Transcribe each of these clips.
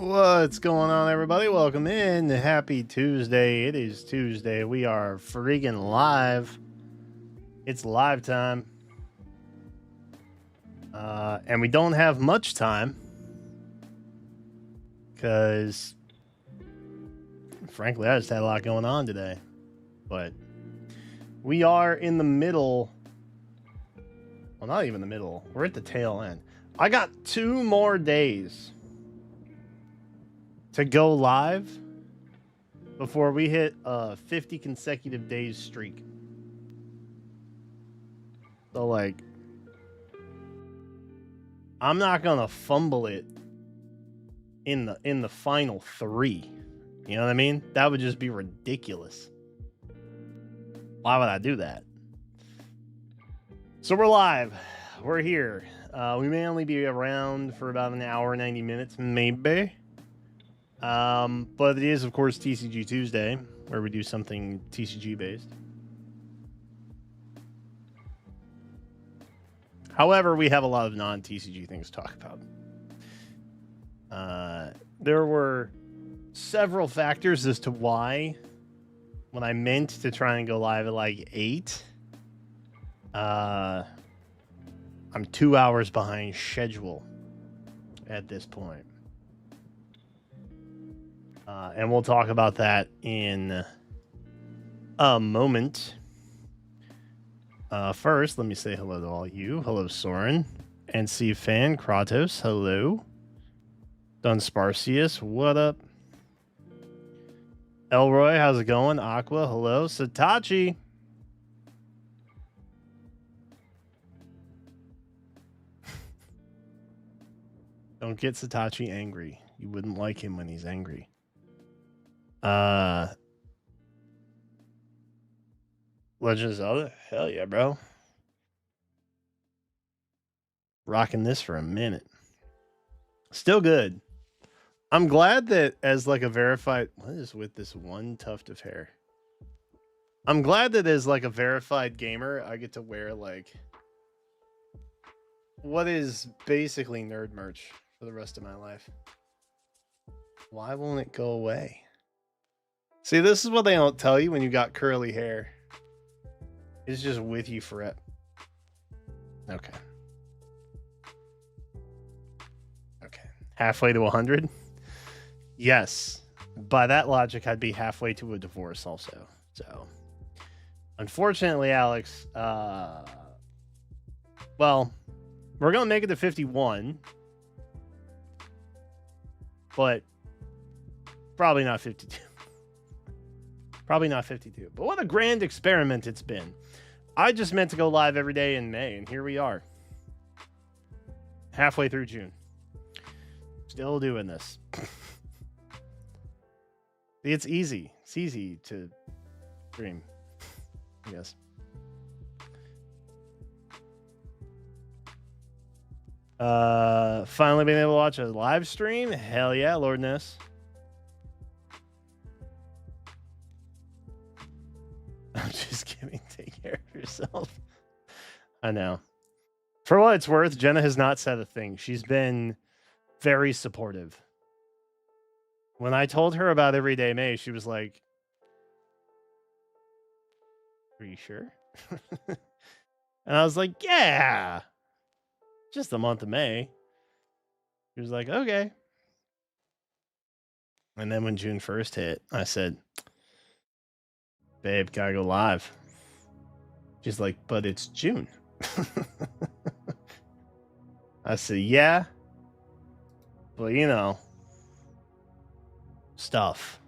What's going on, everybody? Welcome in. Happy Tuesday. It is Tuesday. We are freaking live. It's live time. And we don't have much time because, frankly, I just had a lot going on today. But we are in the middle. Well, not even the middle. We're at the tail end. I got 2 more days to go live before we hit a 50 consecutive days streak. So, like, I'm not gonna fumble it in the final 3. You know what I mean? That would just be ridiculous. Why would I do that? So we're live. We're here. We may only be around for about an hour, 90 minutes, maybe. But it is, of course, TCG Tuesday, where we do something TCG based. However, we have a lot of non-TCG things to talk about. There were several factors as to why, when I meant to try and go live at like 8, I'm 2 hours behind schedule at this point. And we'll talk about that in a moment. First, let me say hello to all you. Hello, Soren. NC Fan, Kratos, hello. Dunsparcius, what up? Elroy, how's it going? Aqua, hello. Satachi. Don't get Satachi angry. You wouldn't like him when he's angry. Legend of Zelda? Hell yeah, bro. Rocking this for a minute. Still good. I'm glad that as like a verified... What is with this one tuft of hair? I'm glad that as like a verified gamer, I get to wear like what is basically nerd merch for the rest of my life. Why won't it go away? See, this is what they don't tell you when you got curly hair. It's just with you forever. Okay. Okay. Halfway to 100? Yes. By that logic, I'd be halfway to a divorce also. So, unfortunately, Alex, well, we're going to make it to 51. But probably not 52. Probably not 52. But what a grand experiment it's been. I just meant to go live every day in May, and here we are. Halfway through June. Still doing this. It's easy. It's easy to dream. I guess. Finally being able to watch a live stream? Hell yeah, Lord Ness. I'm just kidding. Take care of yourself. I know. For what it's worth, Jenna has not said a thing. She's been very supportive. When I told her about Everyday May, she was like, "Are you sure?" And I was like, "Yeah. Just the month of May." She was like, "Okay." And then when June 1st hit, I said, "Babe, gotta go live." She's like, "But it's June." I said, "Yeah. But you know, stuff."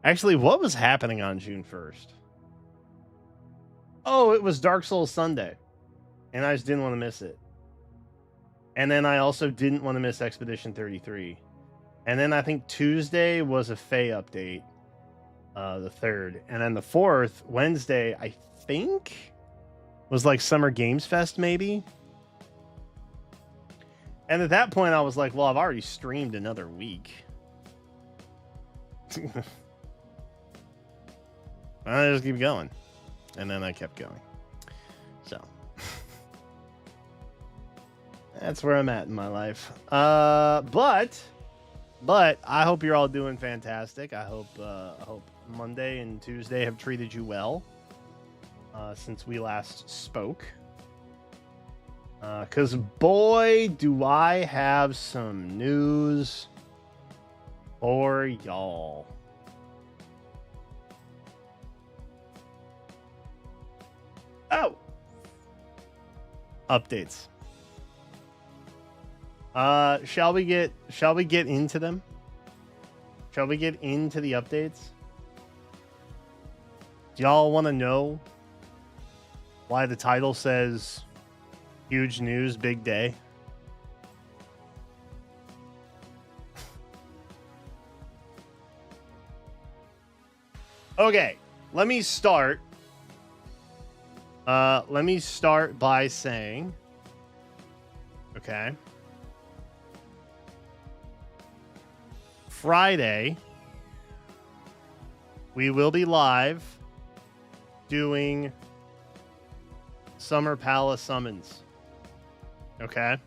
Actually, what was happening on June 1st? Oh, it was Dark Souls Sunday. And I just didn't want to miss it. And then I also didn't want to miss Expedition 33. And then I think Tuesday was a Fae update. The 3rd. And then the 4th, Wednesday, I think, was like Summer Games Fest, maybe. And at that point, I was like, well, I've already streamed another week. I just keep going. And then I kept going. So that's where I'm at in my life. But But I hope you're all doing fantastic. I hope Monday and Tuesday have treated you well since we last spoke. Because boy, do I have some news for y'all. Oh, updates. Shall we get into them? Shall we get into the updates? Do y'all want to know why the title says huge news, big day? Okay, let me start. Let me start by saying, okay, Friday, we will be live doing Summer Palace Summons. Okay.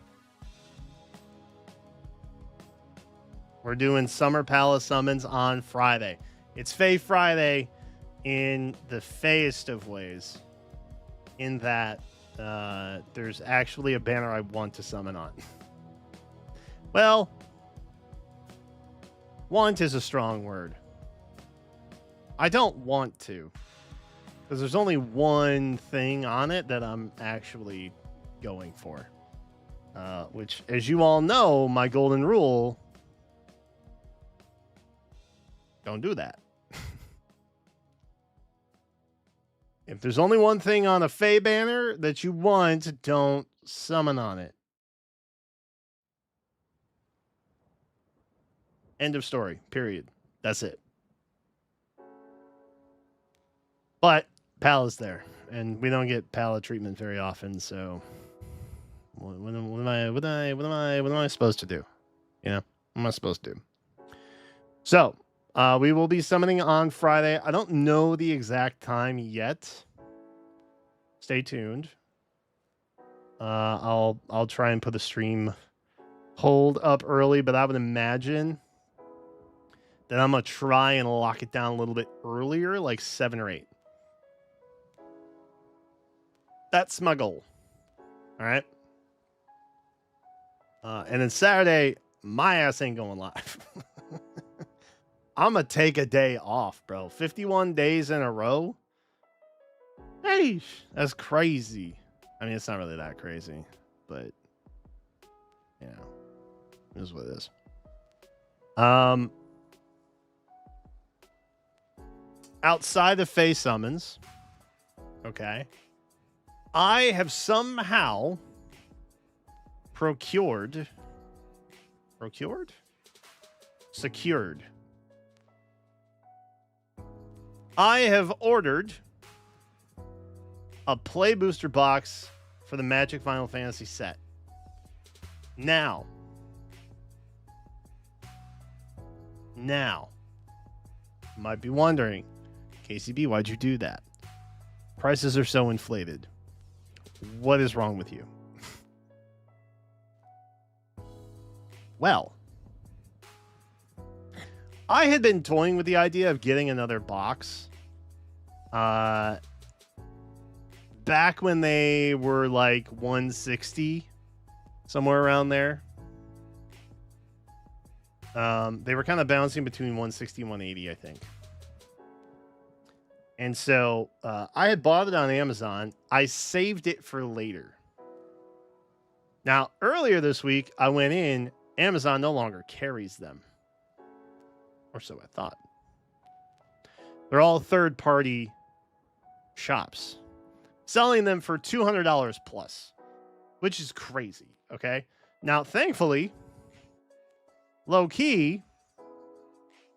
We're doing Summer Palace Summons on Friday. It's Fae Friday in the fayest of ways, in that there's actually a banner I want to summon on. Well, want is a strong word. I don't want to, because there's only one thing on it that I'm actually going for. Which, as you all know, my golden rule, don't do that. If there's only one thing on a Fae banner that you want, don't summon on it. End of story. Period. That's it. But Pal's there, and we don't get Pal treatment very often, so what am I supposed to do? You know, what am I supposed to do? So, we will be summoning on Friday. I don't know the exact time yet. Stay tuned. I'll try and put a stream hold up early, but I would imagine that I'm gonna try and lock it down a little bit earlier, like 7 or 8. That's my goal. All right. And then Saturday, my ass ain't going live. I'm gonna take a day off, bro. 51 days in a row. Hey, that's crazy. I mean, it's not really that crazy, but you know, it is what it is. Outside of Fae summons, okay, I have somehow secured. I have ordered a play booster box for the Magic Final Fantasy set. Now, you might be wondering, KCB, why'd you do that? Prices are so inflated. What is wrong with you? Well, I had been toying with the idea of getting another box. Back when they were like 160, somewhere around there. They were kind of bouncing between 160 and 180, I think. And so I had bought it on Amazon. I saved it for later. Now, earlier this week, I went in. Amazon no longer carries them. Or so I thought. They're all third-party shops selling them for $200 plus, which is crazy, okay? Now, thankfully, low-key,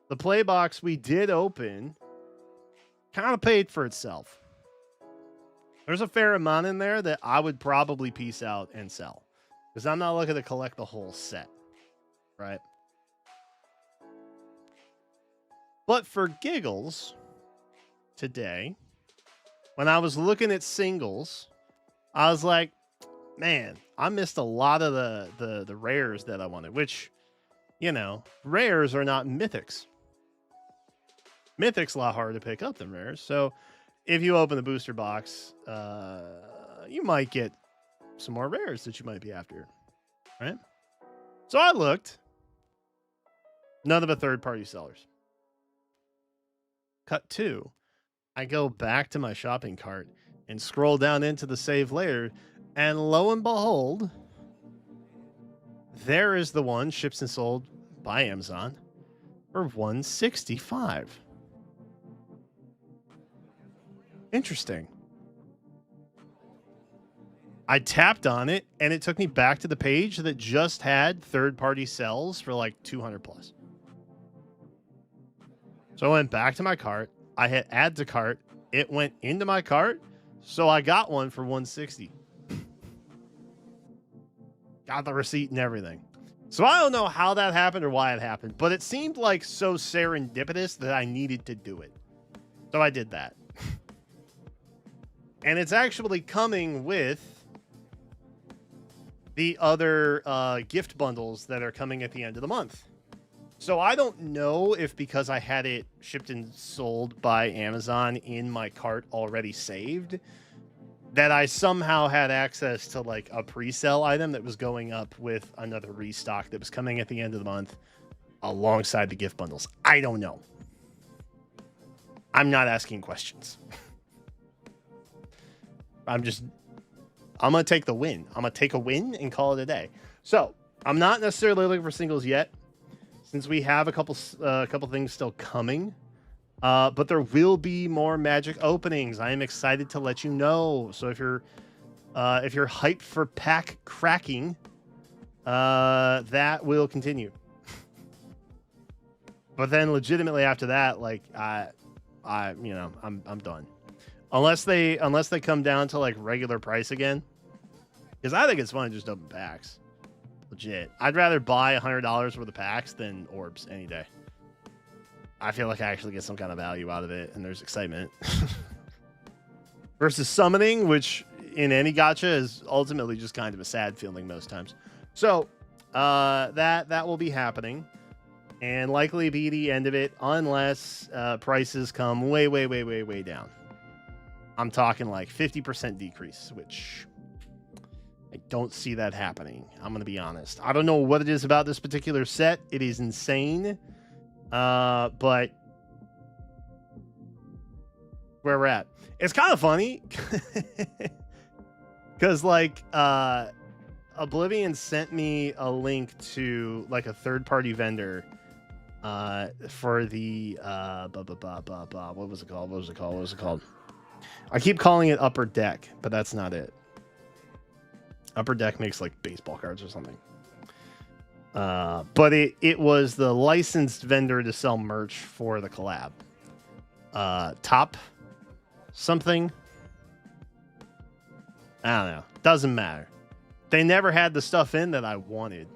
the play box we did open kind of paid for itself. There's a fair amount in there that I would probably piece out and sell, because I'm not looking to collect the whole set, right? But for giggles, today, when I was looking at singles, I was like, man, I missed a lot of the rares that I wanted, which, rares are not mythics. Mythics a lot harder to pick up than rares. So if you open the booster box, you might get some more rares that you might be after, right? So I looked. None of the third-party sellers. Cut 2. I go back to my shopping cart and scroll down into the save layer, and lo and behold, there is the one shipped and sold by Amazon for $165. Interesting. I tapped on it, and it took me back to the page that just had third-party sells for like 200 plus. So I went back to my cart. I hit add to cart. It went into my cart, so I got one for $160. Got the receipt and everything. So I don't know how that happened or why it happened, but it seemed like so serendipitous that I needed to do it. So I did that. And it's actually coming with the other gift bundles that are coming at the end of the month. So I don't know if because I had it shipped and sold by Amazon in my cart already saved, that I somehow had access to like a pre-sale item that was going up with another restock that was coming at the end of the month alongside the gift bundles. I don't know. I'm not asking questions. I'm going to take the win. I'm going to take a win and call it a day. So I'm not necessarily looking for singles yet, since we have a couple things still coming. But there will be more Magic openings. I am excited to let you know. So if you're hyped for pack cracking, that will continue. But then legitimately after that, like I'm done. Unless they come down to like regular price again. Because I think it's fun to just open packs. Legit. I'd rather buy $100 worth of packs than orbs any day. I feel like I actually get some kind of value out of it, and there's excitement. Versus summoning, which in any gacha is ultimately just kind of a sad feeling most times. So that will be happening, and likely be the end of it unless prices come way down. I'm talking like 50% decrease, which I don't see that happening. I'm going to be honest. I don't know what it is about this particular set. It is insane. But where we're at, it's kind of funny because like, Oblivion sent me a link to like a third-party vendor, for the, what was it called? I keep calling it Upper Deck, but that's not it. Upper Deck makes like baseball cards or something. But it was the licensed vendor to sell merch for the collab. Top something. I don't know. Doesn't matter. They never had the stuff in that I wanted.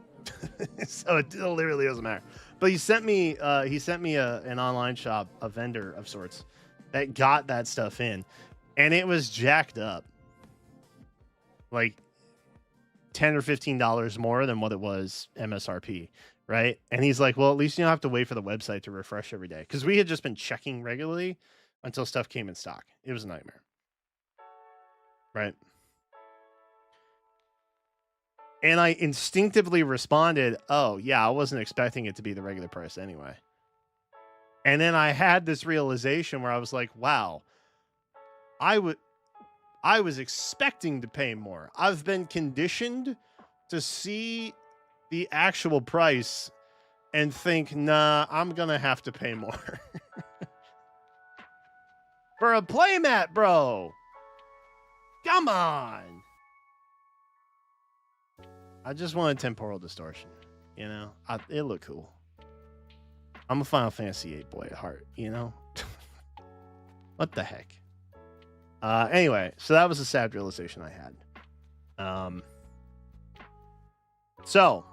So it literally doesn't matter. But he sent me an online shop, a vendor of sorts that got that stuff in, and it was jacked up. Like $10 or $15 more than what it was MSRP, right? And he's like, well, at least you don't have to wait for the website to refresh every day. Because we had just been checking regularly until stuff came in stock. It was a nightmare. Right? And I instinctively responded, oh, yeah, I wasn't expecting it to be the regular price anyway. And then I had this realization where I was like, wow, I was expecting to pay more. I've been conditioned to see the actual price and think, nah, I'm going to have to pay more. For a playmat, bro. Come on. I just wanted temporal distortion. You know, it looked cool. I'm a Final Fantasy VIII boy at heart, you know? What the heck? Anyway, so that was a sad realization I had. So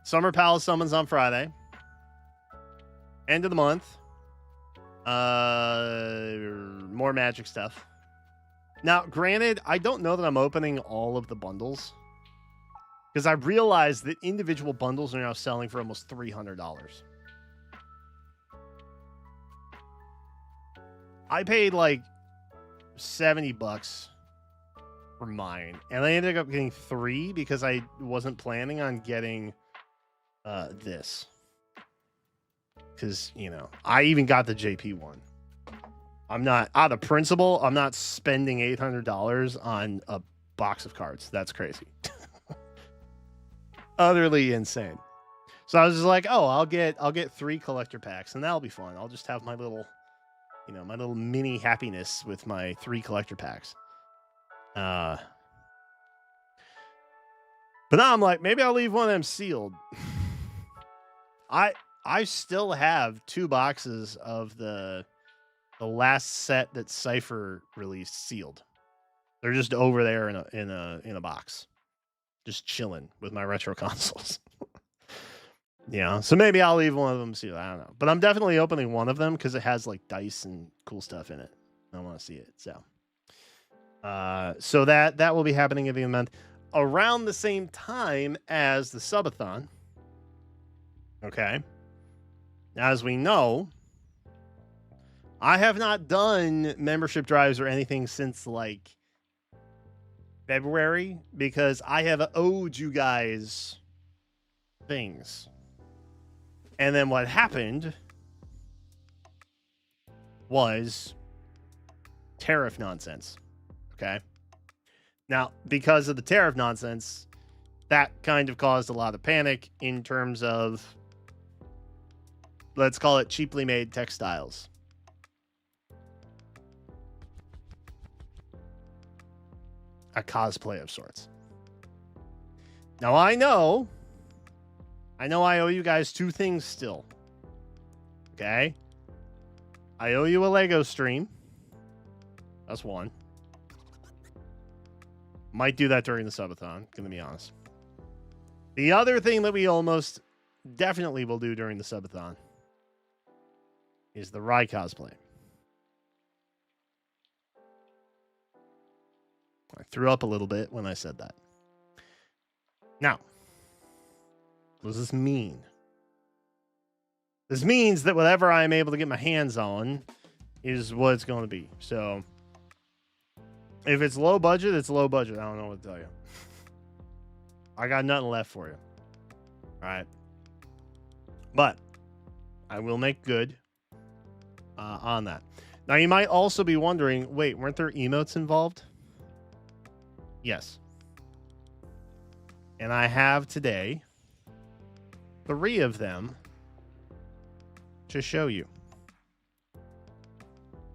Summer Palace summons on Friday. End of the month. More Magic stuff. Now, granted, I don't know that I'm opening all of the bundles Because I realized that individual bundles are now selling for almost $300. I paid like $70 for mine, and I ended up getting 3 because I wasn't planning on getting this. Because, you know, I even got the JP one. I'm not, out of principle, I'm not spending $800 on a box of cards. That's crazy. Utterly insane. So I was just like, oh, I'll get 3 collector packs, and that'll be fun. I'll just have my little, you know, my little mini happiness with my 3 collector packs. But now I'm like, maybe I'll leave one of them sealed. I still have 2 boxes of the last set that Cypher released sealed. They're just over there in a box, just chilling with my retro consoles. Yeah, so maybe I'll leave one of them sealed. I don't know, but I'm definitely opening one of them because it has like dice and cool stuff in it. I want to see it. So that will be happening at the end of the month, around the same time as the subathon. Okay. As we know, I have not done membership drives or anything since like February because I have owed you guys things. And then what happened was tariff nonsense. Okay. Now, because of the tariff nonsense, that kind of caused a lot of panic in terms of, let's call it, cheaply made textiles. A cosplay of sorts. Now, I know I owe you guys 2 things still. Okay? I owe you a Lego stream. That's 1. Might do that during the subathon, gonna be honest. The other thing that we almost definitely will do during the subathon is the Rai cosplay. I threw up a little bit when I said that. Now, what does this mean? This means that whatever I am able to get my hands on is what it's going to be. So, if it's low budget, it's low budget. I don't know what to tell you. I got nothing left for you. All right. But I will make good on that. Now, you might also be wondering, wait, weren't there emotes involved? Yes. And I have today 3 of them to show you.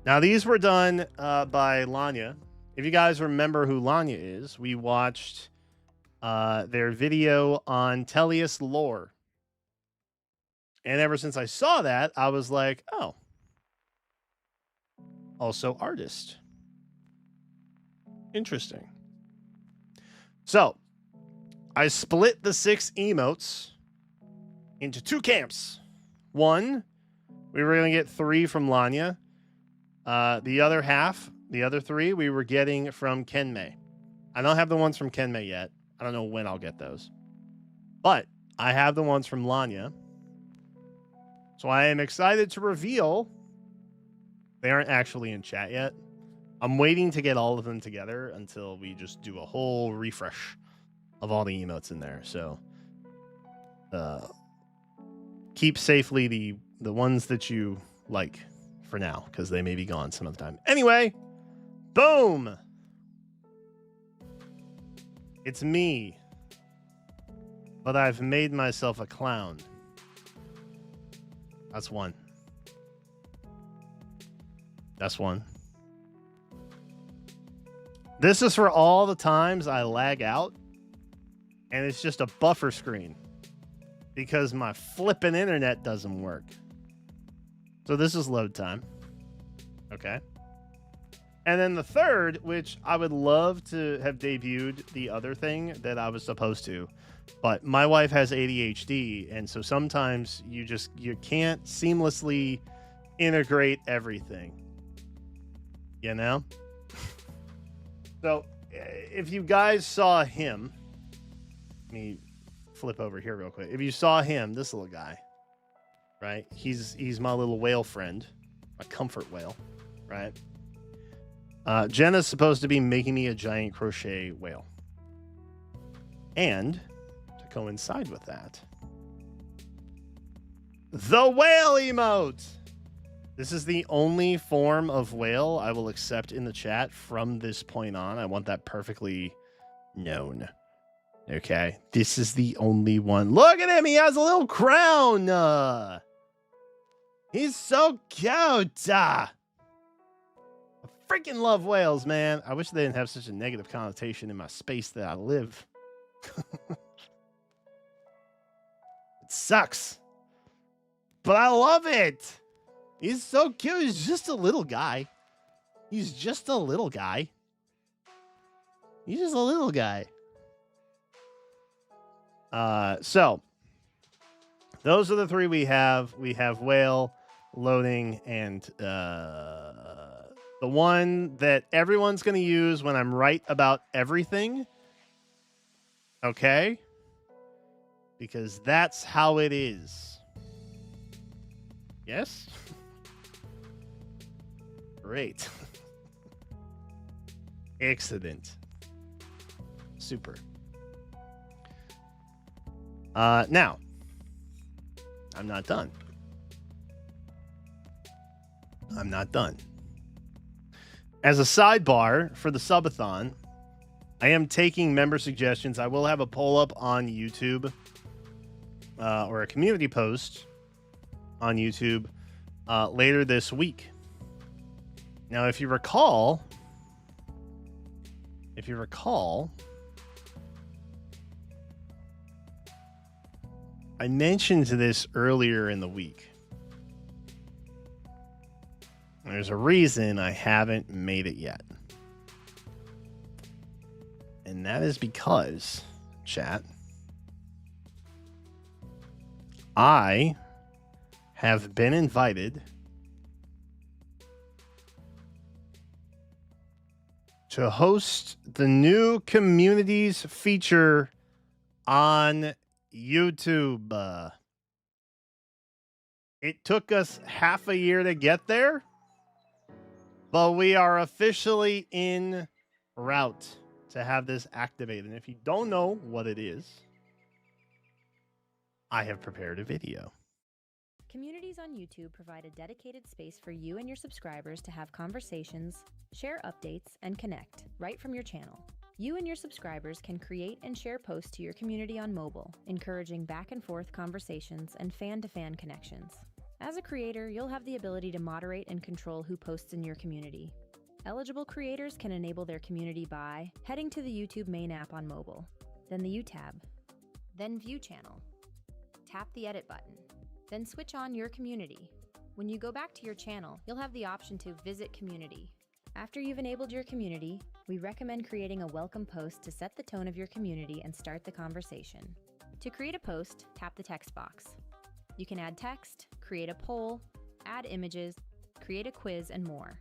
Now, these were done by Lanya. If you guys remember who Lanya is, we watched their video on Tellius lore. And ever since I saw that, I was like, oh. Also artist. Interesting. So, I split the 6 emotes into 2 camps. One, we were going to get 3 from Lanya. The other half, the other 3, we were getting from Kenmei. I don't have the ones from Kenmei yet. I don't know when I'll get those. But I have the ones from Lanya. So I am excited to reveal. They aren't actually in chat yet. I'm waiting to get all of them together until we just do a whole refresh of all the emotes in there. So keep safely the ones that you like for now, because they may be gone some other time. Anyway, boom! It's me. But I've made myself a clown. That's 1. That's 1. This is for all the times I lag out, and it's just a buffer screen because my flipping internet doesn't work. So this is load time. Okay. And then the 3rd, which I would love to have debuted the other thing that I was supposed to, but my wife has ADHD, and so sometimes you can't seamlessly integrate everything. You know? So, if you guys saw him, Let me flip over here real quick. If you saw him, this little guy, right? He's my little whale friend, my comfort whale, right? Jenna's supposed to be making me a giant crochet whale. And to coincide with that, the whale emote. This is the only form of whale I will accept in the chat from this point on. I want that perfectly known. Okay, this is the only one. Look at him. He has a little crown. He's so cute. I freaking love whales, man. I wish they didn't have such a negative connotation in my space that I live. It sucks. But I love it. He's so cute. He's just a little guy. He's just a little guy. He's just a little guy. So those are the three we have. We have whale, loading, and the one that everyone's going to use when I'm right about everything. Okay? Because that's how it is. Yes? Great. Excellent. Super. Now, I'm not done. I'm not done. As a sidebar for the subathon, I am taking member suggestions. I will have a poll up on YouTube or a community post on YouTube later this week. Now, if you recall, I mentioned this earlier in the week. There's a reason I haven't made it yet. And that is because, chat, I have been invited to host the new communities feature on YouTube. It took us half a year to get there, but we are officially en route to have this activated. And if you don't know what it is, I have prepared a video. Communities on YouTube provide a dedicated space for you and your subscribers to have conversations, share updates, and connect right from your channel. You and your subscribers can create and share posts to your community on mobile, encouraging back and forth conversations and fan-to-fan connections. As a creator, you'll have the ability to moderate and control who posts in your community. Eligible creators can enable their community by heading to the YouTube main app on mobile, then the U tab, then View Channel. Tap the Edit button. Then switch on Your Community. When you go back to your channel, you'll have the option to Visit Community. After you've enabled your community, we recommend creating a welcome post to set the tone of your community and start the conversation. To create a post, tap the text box. You can add text, create a poll, add images, create a quiz, and more.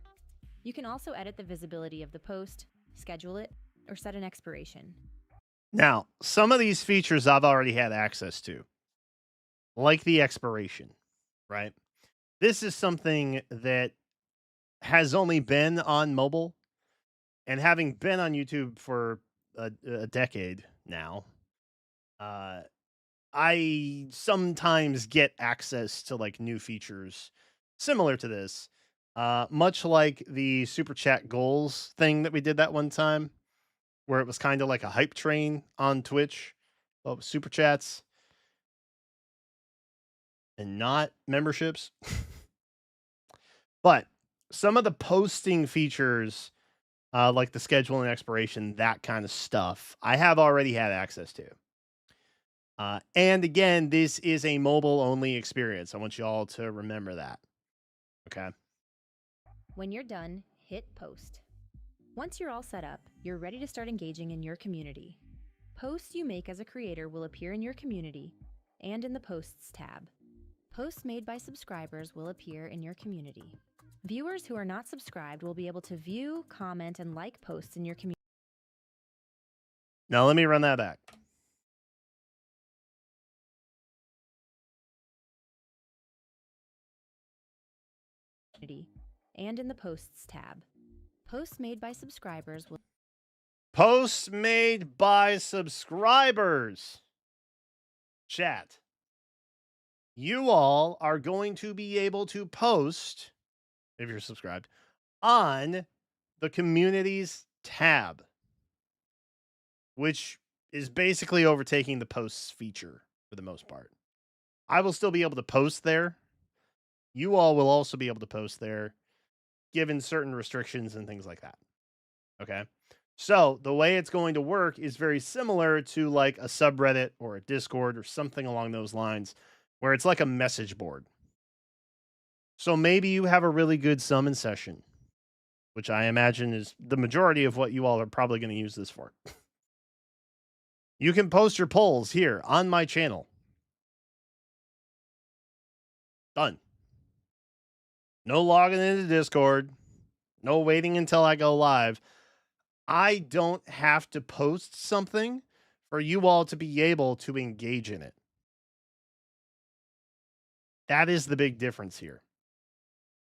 You can also edit the visibility of the post, schedule it, or set an expiration. Now, some of these features I've already had access to, like the expiration, right? This is something that has only been on mobile, and having been on YouTube for a decade now, I sometimes get access to like new features similar to this, much like the super chat goals thing that we did that one time, where it was kind of like a hype train on Twitch of super chats and not memberships. But some of the posting features, like the schedule and expiration, that kind of stuff, I have already had access to. And again, this is a mobile only experience. I want you all to remember that. Okay. When you're done, hit post. Once you're all set up, you're ready to start engaging in your community. Posts you make as a creator will appear in your community and in the Posts tab. Posts made by subscribers will appear in your community. Viewers who are not subscribed will be able to view, comment, and like posts in your community. Now let me run that back. and in the Posts tab. Posts made by subscribers will Posts made by subscribers. Chat. You all are going to be able to post, if you're subscribed, on the communities tab, which is basically overtaking the posts feature for the most part. I will still be able to post there. You all will also be able to post there, given certain restrictions and things like that. Okay. So the way it's going to work is very similar to like a subreddit or a Discord or something along those lines, where it's like a message board. So maybe you have a really good summon session, which I imagine is the majority of what you all are probably going to use this for. You can post your polls here on my channel. Done. No logging into Discord. No waiting until I go live. I don't have to post something for you all to be able to engage in it. That is the big difference here.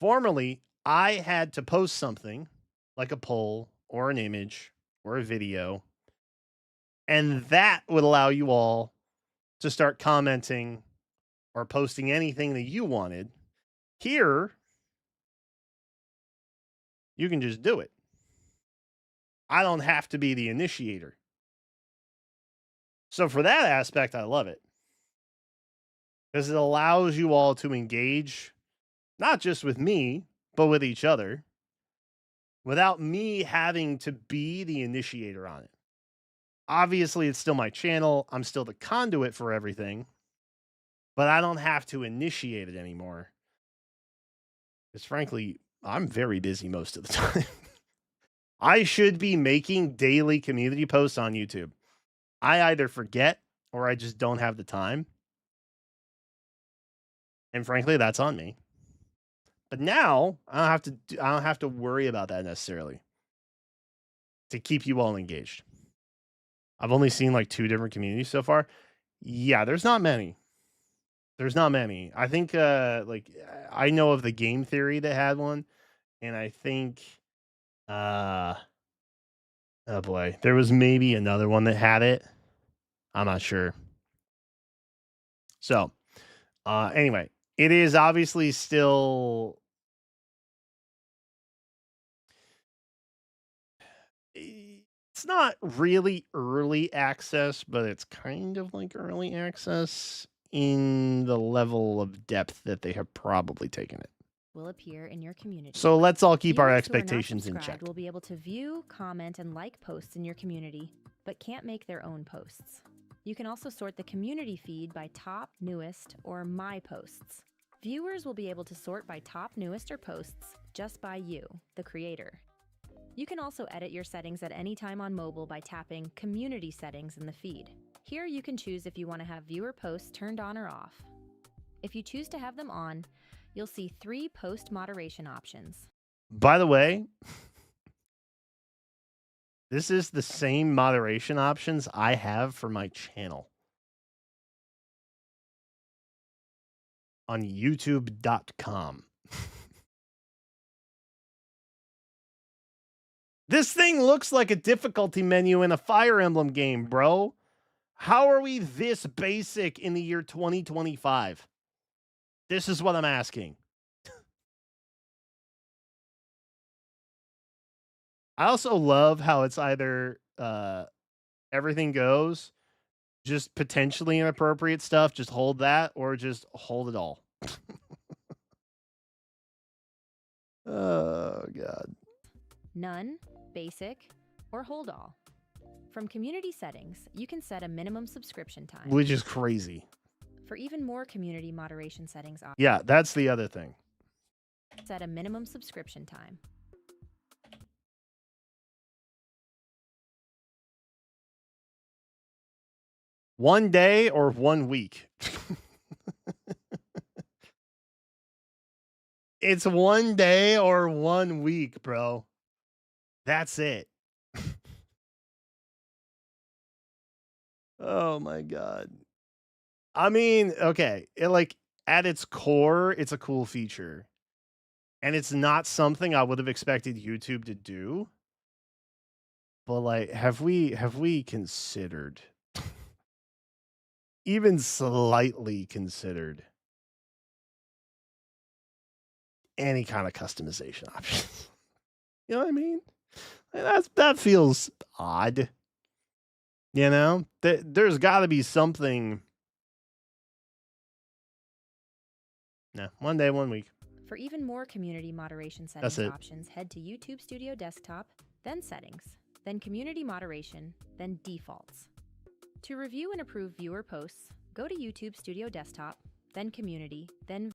Formerly, I had to post something like a poll or an image or a video, and that would allow you all to start commenting or posting anything that you wanted. Here, you can just do it. I don't have to be the initiator. So, for that aspect, I love it because it allows you all to engage not just with me, but with each other without me having to be the initiator on it. Obviously, it's still my channel. I'm still the conduit for everything, but I don't have to initiate it anymore. Because frankly, I'm very busy most of the time. I should be making daily community posts on YouTube. I either forget or I just don't have the time. And frankly, that's on me. But now I don't have to worry about that necessarily to keep you all engaged. I've only seen like 2 different communities so far. Yeah, there's not many. There's not many. I think I know of the Game Theory that had one, and I think oh boy, there was maybe another one that had it. I'm not sure. So, anyway, it is obviously still it's not really early access, but it's kind of like early access in the level of depth that they have probably taken it. will appear in your community. So let's all keep our Viewers who are not expectations in check. subscribed will be able to view, comment, and like posts in your community, but can't make their own posts. You can also sort the community feed by top, newest, or my posts. Viewers will be able to sort by top, newest, or posts just by you, the creator. You can also edit your settings at any time on mobile by tapping Community Settings in the feed. Here you can choose if you want to have viewer posts turned on or off. If you choose to have them on, you'll see 3 post moderation options. By the way, this is the same moderation options I have for my channel on youtube.com. This thing looks like a difficulty menu in a Fire Emblem game, bro. How are we this basic in the year 2025? This is what I'm asking. I also love how it's either everything goes, just potentially inappropriate stuff, just hold that, or just hold it all. Oh, God. None, basic, or hold all. From community settings, you can set a minimum subscription time. Which is crazy. For even more community moderation settings, Yeah, that's the other thing. set a minimum subscription time. One day or 1 week? It's 1 day or 1 week, bro. That's it. Oh my God. I mean, okay, at its core, it's a cool feature. And it's not something I would have expected YouTube to do. But like, have we considered, even slightly considered, any kind of customization options? You know what I mean? That feels odd. You know, there's got to be something. No, one day, 1 week. For even more community moderation That's settings it. options, head to YouTube Studio Desktop, then Settings, then Community Moderation, then Defaults. To review and approve viewer posts, go to YouTube Studio Desktop, then Community, then...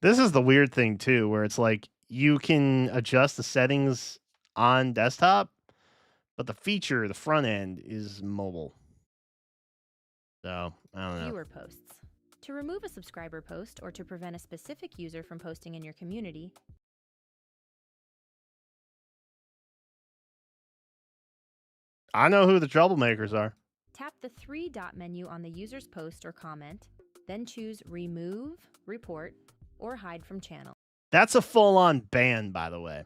This is the weird thing, too, where it's like you can adjust the settings on desktop, but the feature, the front end, is mobile. So, I don't know. Viewer posts. To remove a subscriber post or to prevent a specific user from posting in your community, I know who the troublemakers are. tap the three-dot menu on the user's post or comment, then choose Remove, Report, or Hide from Channel. That's a full-on ban, by the way.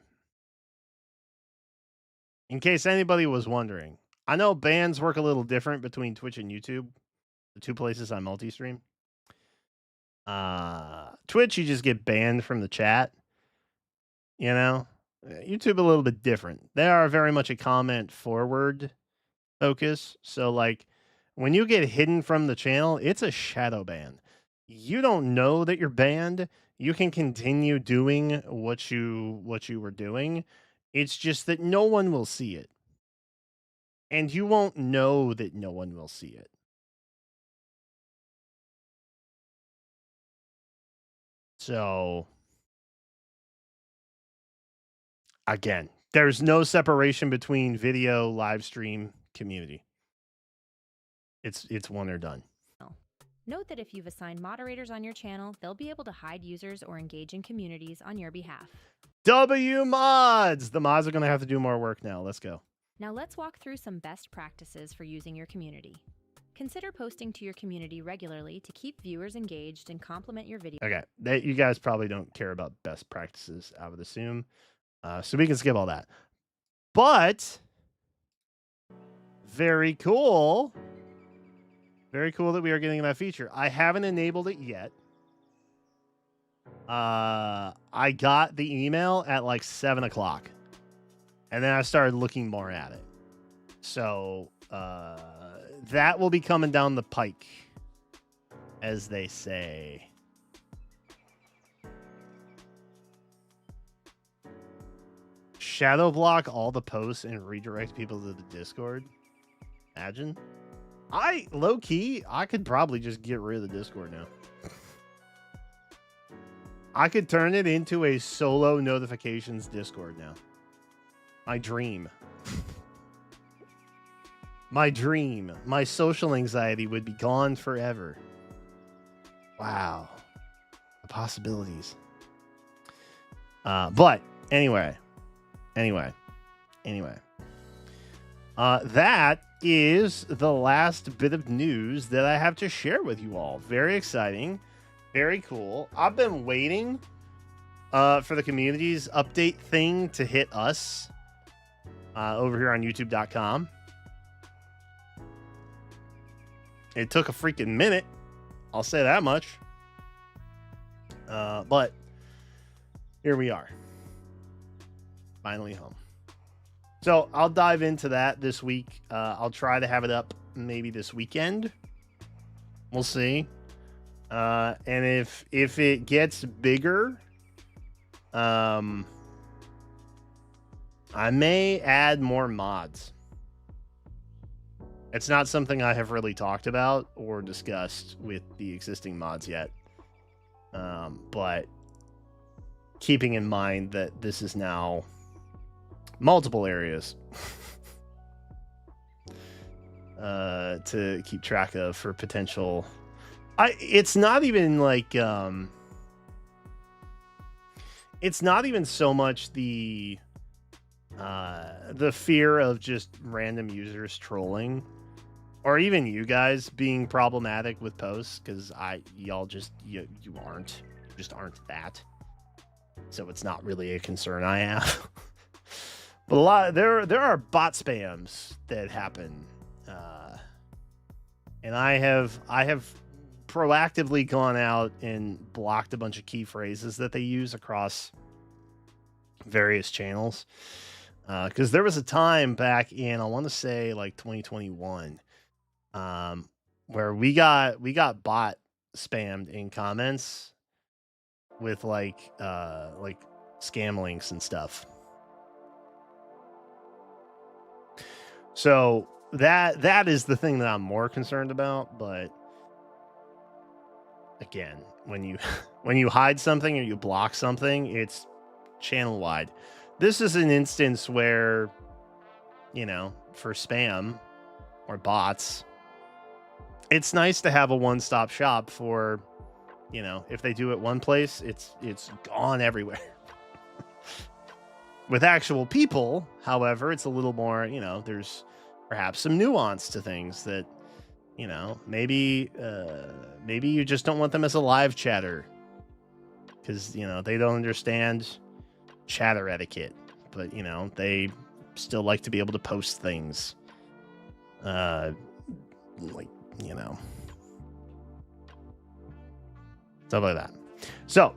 In case anybody was wondering. I know bans work a little different between Twitch and YouTube, the two places I multi-stream. Twitch, you just get banned from the chat. You know? YouTube a little bit different. They are very much a comment forward focus. So like when you get hidden from the channel, it's a shadow ban. You don't know that you're banned. You can continue doing what you were doing. It's just that no one will see it. And you won't know that no one will see it. So again, there's no separation between video, live stream, community. It's one or done. Note that if you've assigned moderators on your channel, they'll be able to hide users or engage in communities on your behalf. W mods! The mods are going to have to do more work now. Let's go. Now let's walk through some best practices for using your community. Consider posting to your community regularly to keep viewers engaged and complement your video. Okay, you guys probably don't care about best practices, I would assume. So we can skip all that. But, very cool. Very cool that we are getting that feature. I haven't enabled it yet. I got the email at like 7 o'clock. And then I started looking more at it. So, that will be coming down the pike, as they say. Shadow block all the posts and redirect people to the Discord. Imagine. Low-key, I could probably just get rid of the Discord now. I could turn it into a solo notifications Discord now. My dream. My dream. My social anxiety would be gone forever. Wow. The possibilities. But anyway. That is the last bit of news that I have to share with you all. Very exciting. Very cool. I've been waiting for the community's update thing to hit us over here on youtube.com. It took a freaking minute. I'll say that much. But here we are. Finally home. So I'll dive into that this week. I'll try to have it up maybe this weekend. We'll see. And if it gets bigger, I may add more mods. It's not something I have really talked about or discussed with the existing mods yet. But keeping in mind that this is now multiple areas to keep track of for potential. It's not even like it's not even so much the fear of just random users trolling or even you guys being problematic with posts, because y'all just aren't that. so it's not really a concern I have. But there are bot spams that happen, and I have proactively gone out and blocked a bunch of key phrases that they use across various channels. Because there was a time back in, I want to say like 2021, where we got bot spammed in comments with like scam links and stuff. So that is the thing that I'm more concerned about. But again, when you when you hide something or you block something, it's channel wide. This is an instance where, for spam or bots, it's nice to have a one-stop shop for, if they do it one place, it's gone everywhere. With actual people, however, it's a little more, there's perhaps some nuance to things that, maybe you just don't want them as a live chatter because, they don't understand chatter etiquette, but, they still like to be able to post things. Stuff like that. So,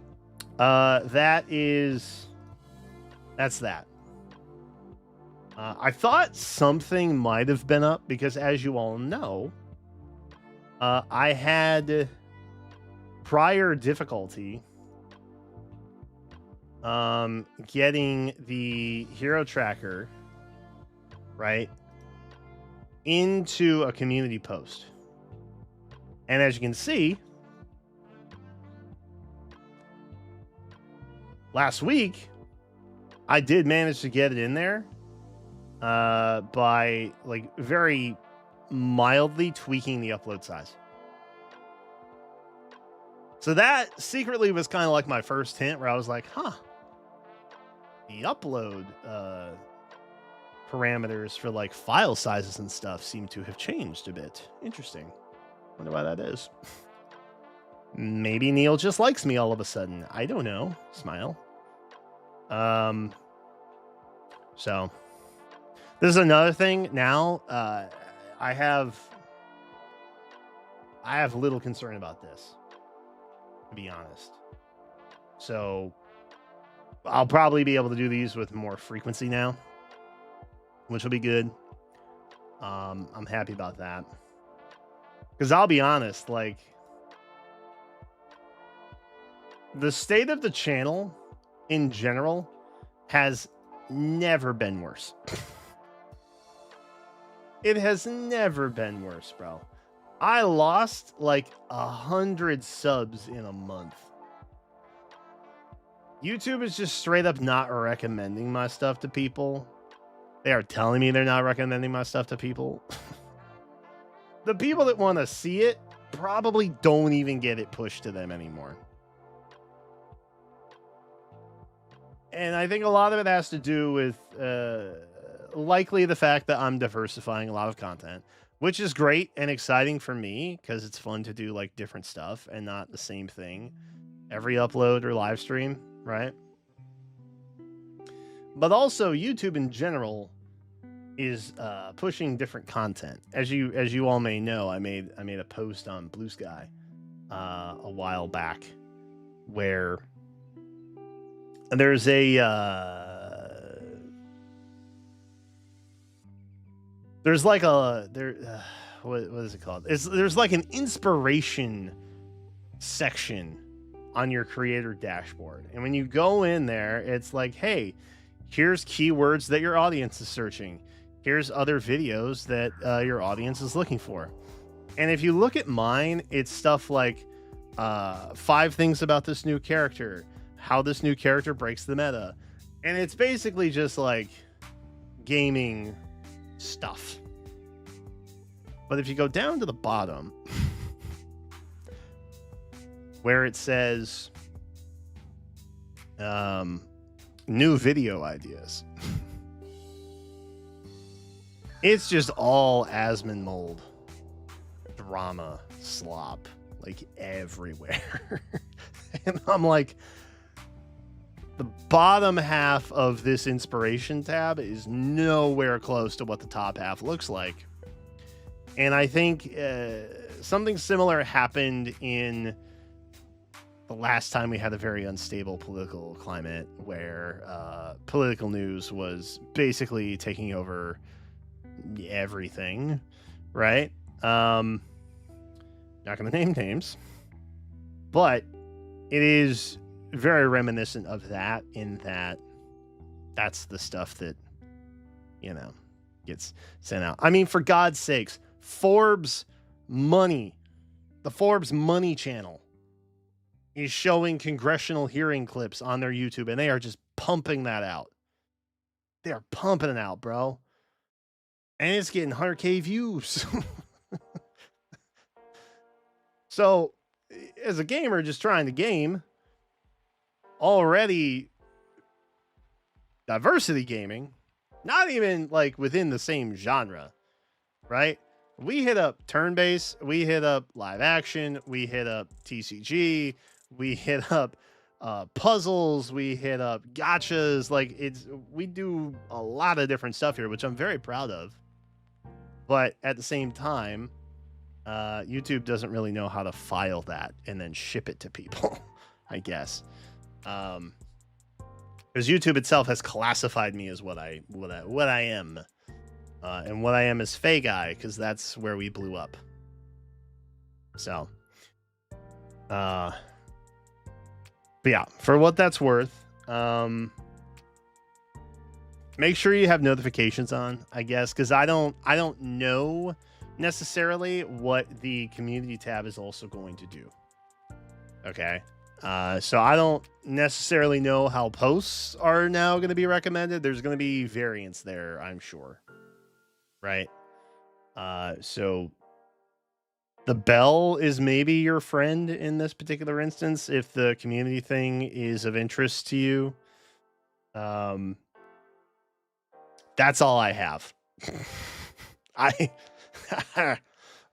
that's that. I thought something might have been up because, as you all know, I had prior difficulty getting the hero tracker right into a community post. And as you can see, last week I did manage to get it in there by like very mildly tweaking the upload size. So that secretly was kind of like my first hint where I was like, the upload parameters for like file sizes and stuff seem to have changed a bit. Interesting. Wonder why that is. Maybe Neil just likes me all of a sudden. I don't know. Smile. So this is another thing now. I have little concern about this, to be honest. So I'll probably be able to do these with more frequency now, which will be good. I'm happy about that. Because I'll be honest, like, the state of the channel in general has never been worse. It has never been worse, bro. I lost like 100 subs in a month. YouTube is just straight up not recommending my stuff to people. They are telling me they're not recommending my stuff to people. The people that want to see it probably don't even get it pushed to them anymore. And I think a lot of it has to do with likely the fact that I'm diversifying a lot of content, which is great and exciting for me because it's fun to do like different stuff and not the same thing every upload or live stream, right? But also YouTube in general is pushing different content. As you all may know, I made a post on Blue Sky a while back where there's a what is it called? There's like an inspiration section on your creator dashboard, and when you go in there, it's like, hey, here's keywords that your audience is searching. Here's other videos that your audience is looking for. And if you look at mine, it's stuff like 5 things about this new character, how this new character breaks the meta. And it's basically just like gaming stuff. But if you go down to the bottom where it says new video ideas, it's just all Asmonmold drama slop like everywhere. And I'm like, the bottom half of this inspiration tab is nowhere close to what the top half looks like. And I think something similar happened in the last time we had a very unstable political climate where political news was basically taking over everything, right? Not going to name names, but it is very reminiscent of that, in that that's the stuff that, gets sent out. I mean, for God's sakes, Forbes Money, the Forbes Money channel is showing congressional hearing clips on their YouTube, and they are just pumping that out. They are pumping it out, bro. And it's getting 100K views. So, as a gamer just trying to game, already diversity gaming, not even like within the same genre, right? We hit up turn-based, we hit up live action, we hit up TCG, we hit up puzzles, we hit up gotchas. Like, we do a lot of different stuff here, which I'm very proud of. But at the same time, YouTube doesn't really know how to file that and then ship it to people, I guess. Because YouTube itself has classified me as what I am. And what I am is Faye Guy, because that's where we blew up. So, but yeah, for what that's worth, make sure you have notifications on, I guess, because I don't know necessarily what the community tab is also going to do. Okay. So I don't necessarily know how posts are now going to be recommended. There's going to be variants there, I'm sure. Right. So the bell is maybe your friend in this particular instance, if the community thing is of interest to you. That's all I have.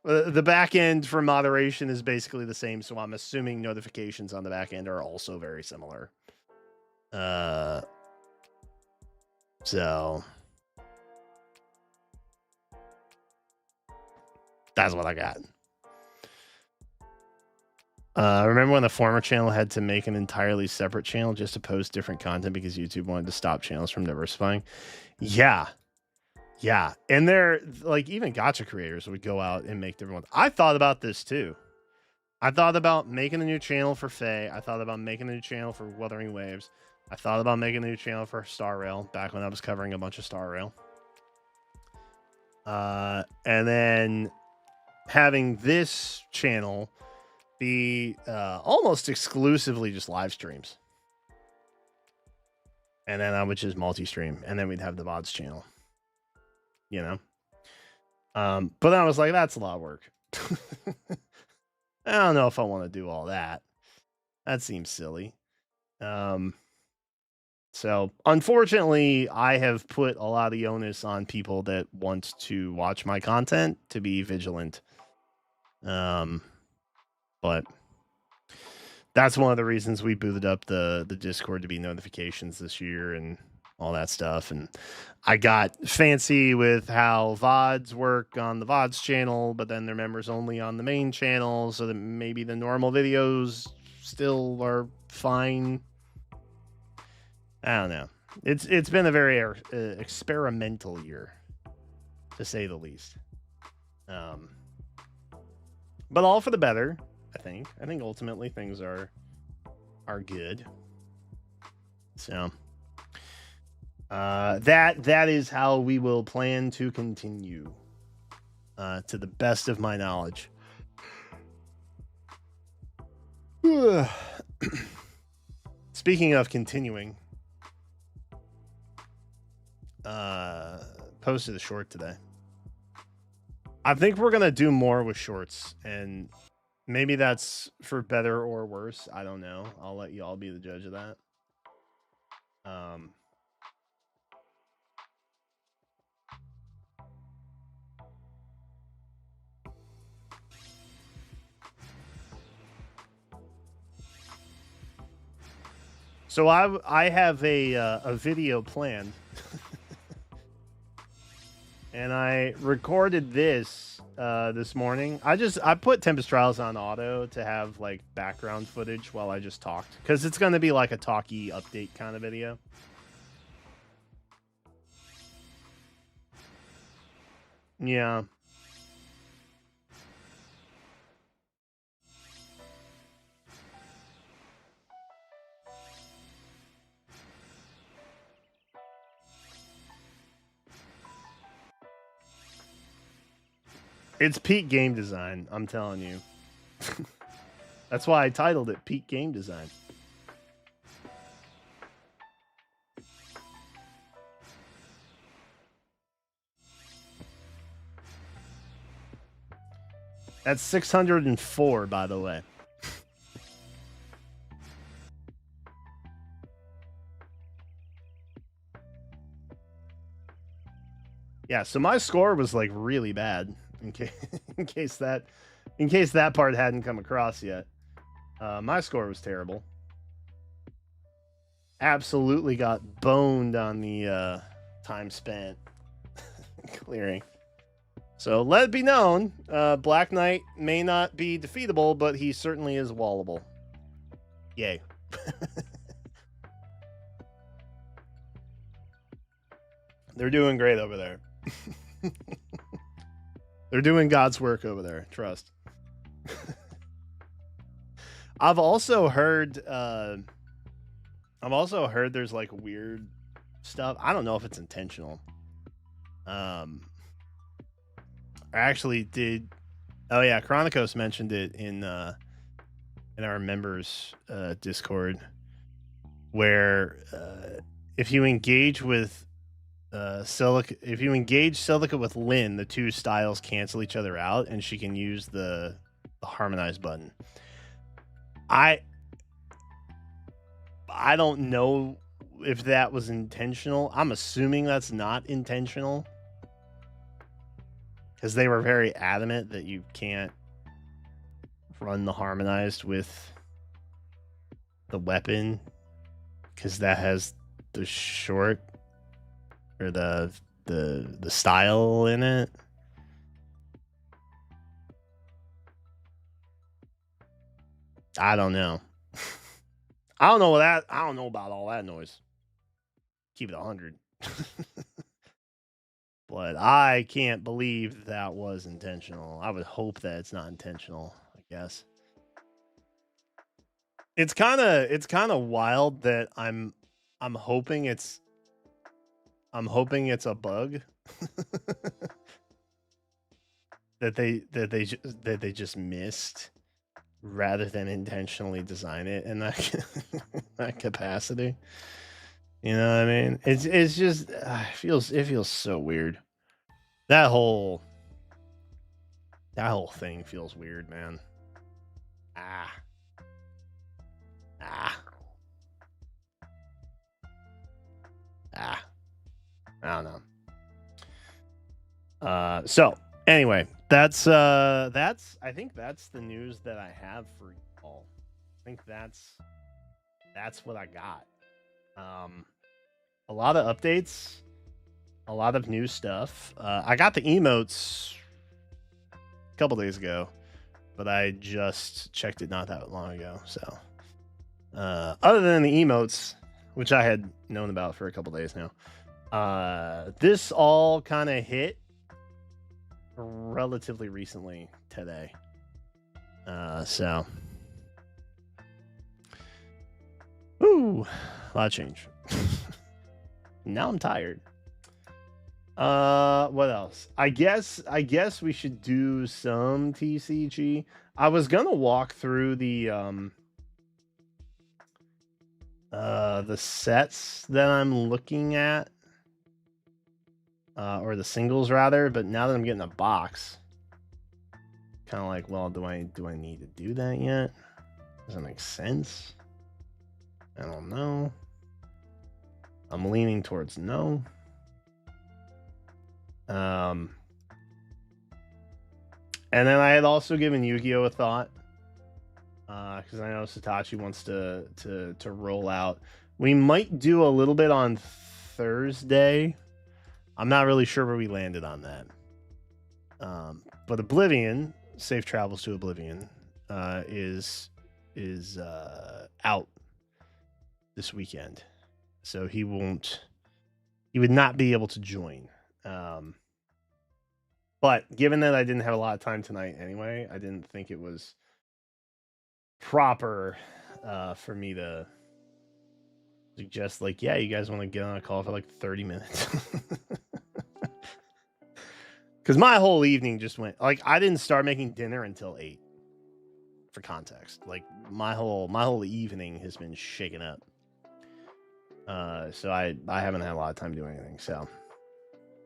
The back end for moderation is basically the same, so I'm assuming notifications on the back end are also very similar. So that's what I got. Remember when the former channel had to make an entirely separate channel just to post different content because YouTube wanted to stop channels from diversifying? Yeah. And they're like, even gotcha creators would go out and make different ones. I thought about this too. I thought about making a new channel for Faye. I thought about making a new channel for Wuthering Waves. I thought about making a new channel for Star Rail back when I was covering a bunch of Star Rail. And then having this channel be almost exclusively just live streams. And then I would just multi-stream, and then we'd have the VODs channel. But I was like, that's a lot of work. I don't know if I want to do all that. That seems silly. So unfortunately, I have put a lot of the onus on people that want to watch my content to be vigilant. But that's one of the reasons we booted up the Discord to be notifications this year and all that stuff. And I got fancy with how VODs work on the VODs channel, but then they're members only on the main channel, so that maybe the normal videos still are fine. I don't know. It's been a very experimental year, to say the least. But all for the better, I think. I think ultimately things are good. So that is how we will plan to continue, to the best of my knowledge. Speaking of continuing, posted a short today. I think we're gonna do more with shorts, and maybe that's for better or worse. I don't know. I'll let you all be the judge of that. So I have a video planned, and I recorded this this morning. I put Tempest Trials on auto to have like background footage while I just talked, because it's gonna be like a talky update kind of video. Yeah. It's peak game design, I'm telling you. That's why I titled it Peak Game Design. That's 604, by the way. Yeah, so my score was like really bad, in case that part hadn't come across yet. My score was terrible. Absolutely got boned on the time spent clearing. So let it be known, Black Knight may not be defeatable, but he certainly is wallable. Yay. They're doing great over there. They're doing God's work over there. Trust. I've also heard there's like weird stuff. I don't know if it's intentional. I actually did. Oh yeah, Chronicos mentioned it in our members Discord, where if you engage with Celica with Lynn, the two styles cancel each other out, and she can use the harmonize button. I don't know if that was intentional. I'm assuming that's not intentional, because they were very adamant that you can't run the harmonized with the weapon, because that has the short or the style in it. I don't know. I don't know about all that noise. Keep it 100. But I can't believe that was intentional. I would hope that it's not intentional, I guess. It's kind of wild that I'm hoping it's a bug that they just missed, rather than intentionally design it in that that capacity. You know what I mean? It's just it feels so weird. That whole thing feels weird, man. I don't know. So anyway, that's I think that's the news that I have for y'all. I think that's what I got. A lot of updates, a lot of new stuff. I got the emotes a couple days ago, but I just checked it not that long ago. So other than the emotes, which I had known about for a couple days now, this all kind of hit relatively recently today. So ooh, a lot of change. Now I'm tired. What else? I guess we should do some TCG. I was gonna walk through the sets that I'm looking at, or the singles rather, but now that I'm getting a box, kind of like, well, do I need to do that yet? Does that make sense? I don't know. I'm leaning towards no. And then I had also given Yu-Gi-Oh! A thought, because I know Satoshi wants to roll out We might do a little bit on Thursday. I'm not really sure where we landed on that. But Oblivion, Safe Travels to Oblivion, is out this weekend, so he would not be able to join. But given that I didn't have a lot of time tonight anyway, I didn't think it was proper for me to suggest, like, yeah, you guys want to get on a call for like 30 minutes. Because my whole evening just went, like, I didn't start making dinner until 8, for context. Like, my whole evening has been shaken up. So I haven't had a lot of time to do anything. So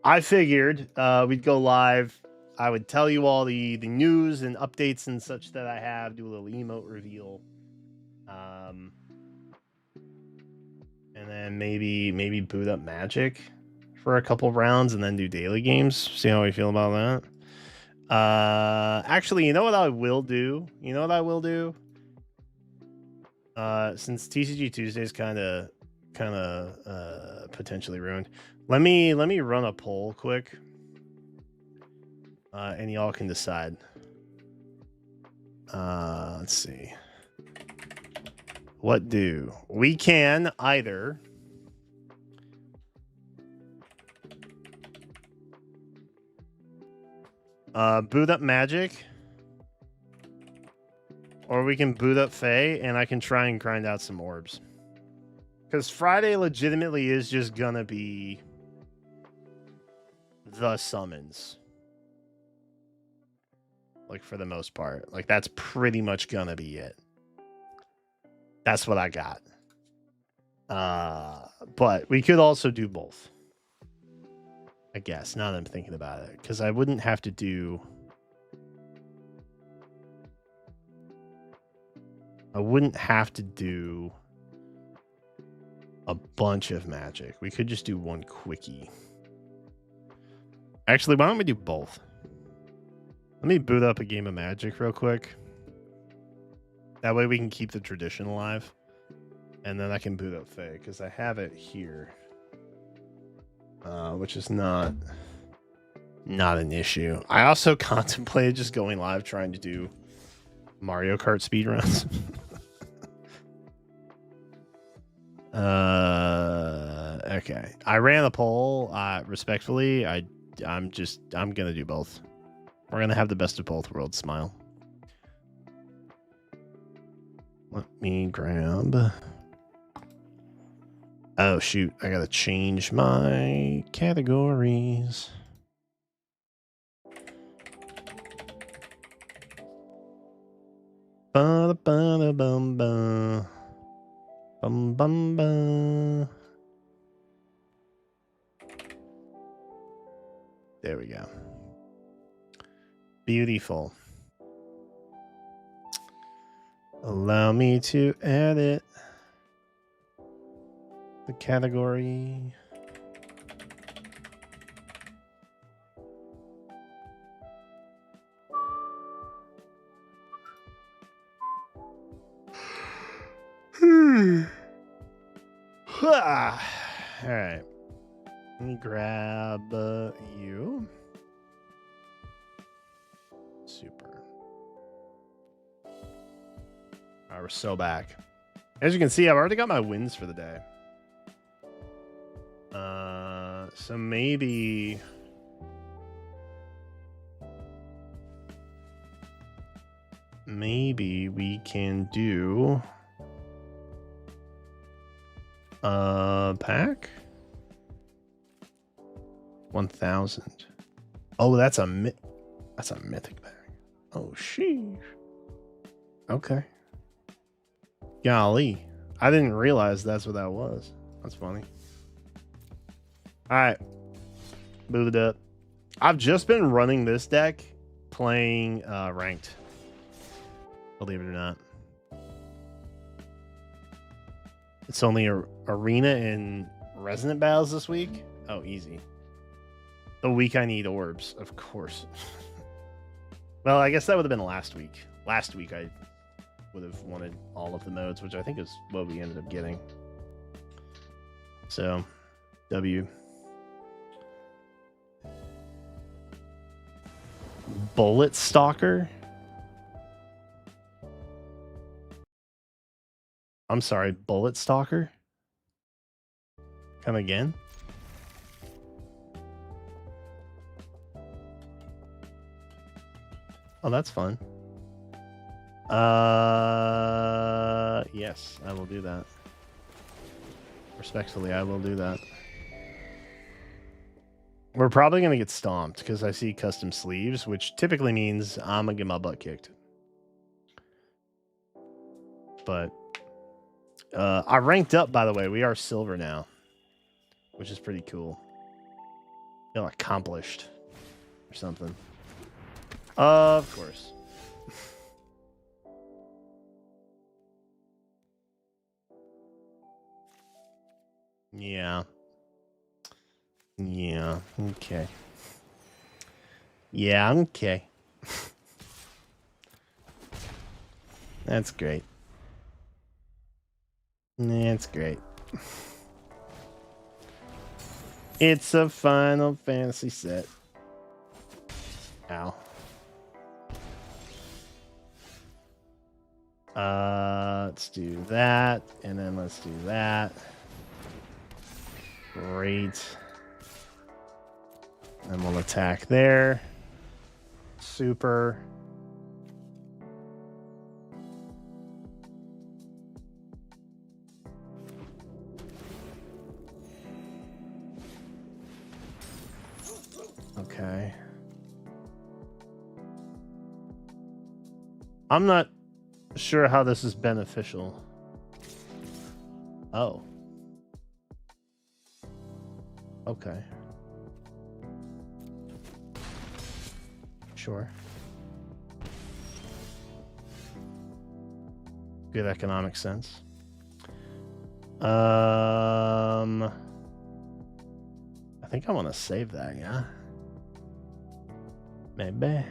I figured we'd go live. I would tell you all the news and updates and such that I have, do a little emote reveal. And then maybe boot up Magic for a couple rounds and then do daily games. See how we feel about that. Actually, you know what I will do? Since TCG Tuesday is kind of potentially ruined, let me run a poll quick, and y'all can decide. Let's see. What do we can either boot up Magic, or we can boot up Fae, and I can try and grind out some orbs. Because Friday legitimately is just gonna be the summons. Like, for the most part. Like, that's pretty much gonna be it. That's what I got. But we could also do both, I guess, now that I'm thinking about it. Because I wouldn't have to do... a bunch of Magic. We could just do one quickie. Actually, why don't we do both? Let me boot up a game of Magic real quick. That way we can keep the tradition alive. And then I can boot up Fae, because I have it here. Which is not an issue. I also contemplated just going live trying to do Mario Kart speedruns. Okay. I ran a poll. Respectfully, I'm gonna do both. We're gonna have the best of both worlds smile. Let me grab... Oh, shoot. I gotta change my categories. Ba-da-ba-da-bum-ba. Bum-bum-ba. There we go. Beautiful. Allow me to edit the category. All right. Let me grab you. Super. All right, we're so back. As you can see, I've already got my wins for the day. So maybe we can do a pack 1000. Oh, that's a mythic pack. Oh, sheesh. Okay. Golly, I didn't realize that's what that was. That's funny. All right, move it up. I've just been running this deck, playing ranked. Believe it or not, it's only arena and resonant battles this week. Oh, easy. The week I need orbs, of course. Well, I guess that would have been last week. Last week I would have wanted all of the modes, which I think is what we ended up getting. So, W. Bullet Stalker? I'm sorry, Bullet Stalker? Come again? Oh, that's fun. Yes, I will do that. Respectfully, I will do that. We're probably going to get stomped because I see custom sleeves, which typically means I'm going to get my butt kicked. But I ranked up, by the way. We are silver now, which is pretty cool. Feel accomplished or something. Of course. Yeah. Yeah. Okay. Yeah, okay. That's great. That's great. It's a Final Fantasy set. Ow. Let's do that, and then let's do that. Great. And we'll attack there. Super. Okay. I'm not sure how this is beneficial. Oh. Okay. Sure. Good economic sense. I think I want to save that, yeah. Maybe.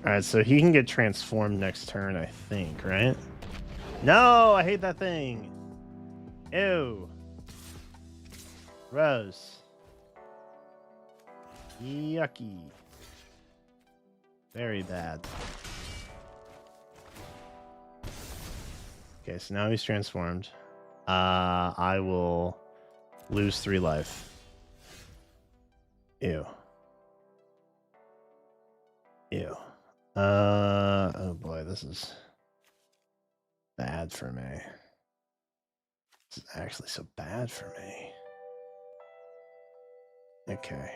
Alright, so he can get transformed next turn, I think, right? No, I hate that thing. Ew. Rose. Yucky. Very bad. Okay, so now he's transformed. I will lose 3 life. Ew. Ew. Oh boy, this is bad for me. This is actually so bad for me. Okay.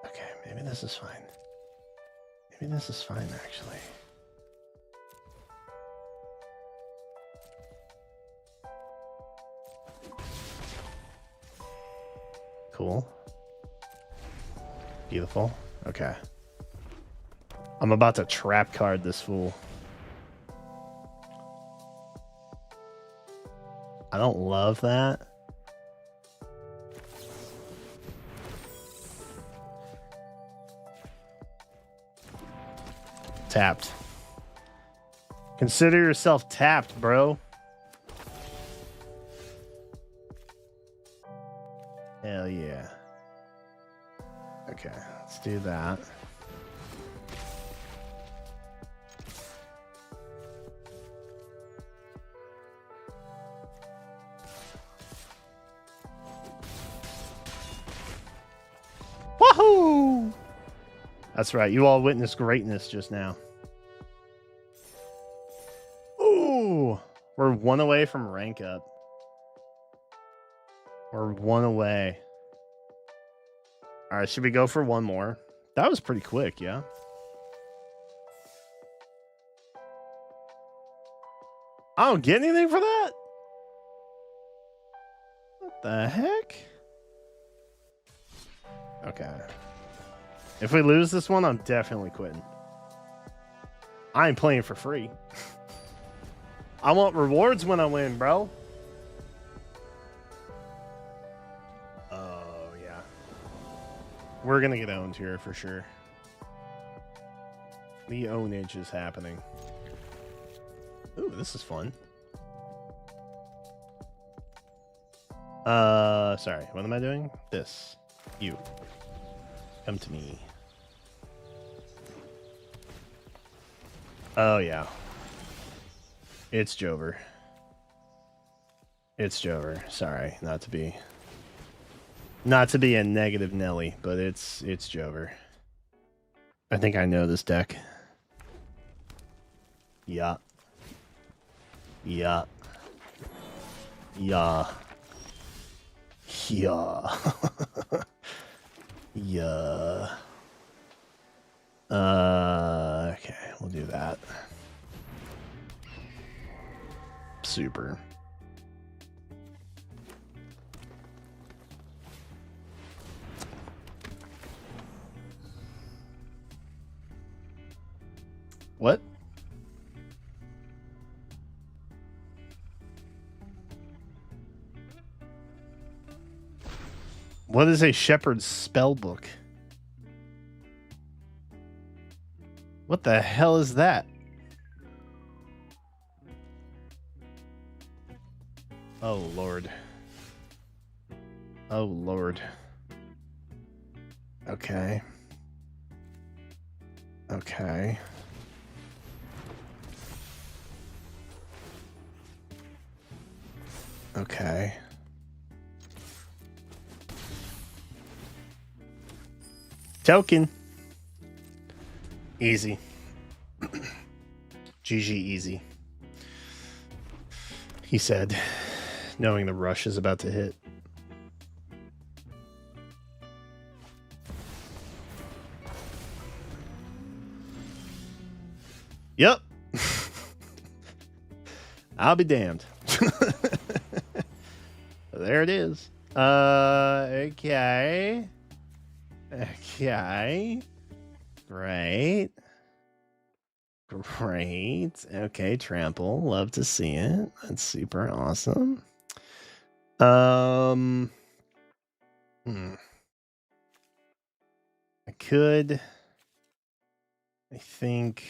Okay, maybe this is fine. Maybe this is fine, actually. Cool. Beautiful. Okay. I'm about to trap card this fool. I don't love that. Tapped. Consider yourself tapped, bro. Hell yeah. Okay, let's do that. Woohoo! That's right. You all witnessed greatness just now. Ooh, we're 1 away from rank up. We're 1 away. All right, should we go for 1 more? That was pretty quick, yeah. I don't get anything for that. What the heck? Okay. If we lose this one, I'm definitely quitting. I ain't playing for free. I want rewards when I win, bro. Oh, yeah. We're going to get owned here for sure. The ownage is happening. Ooh, this is fun. Sorry. What am I doing? This. You. Come to me. Oh, yeah. It's Jover. It's Jover. Sorry, not to be a negative Nelly, but it's Jover. I think I know this deck. Yeah. Yeah. Yeah. Yeah. Yeah. Okay, we'll do that. Super. What? What is a shepherd's spell book? What the hell is that? Oh, Lord. Oh, Lord. Okay. Okay. Okay. Token. Easy. GG easy. He said, knowing the rush is about to hit. Yep. I'll be damned. There it is. Okay. Okay. Great. Great. Okay, trample. Love to see it. That's super awesome. I could. I think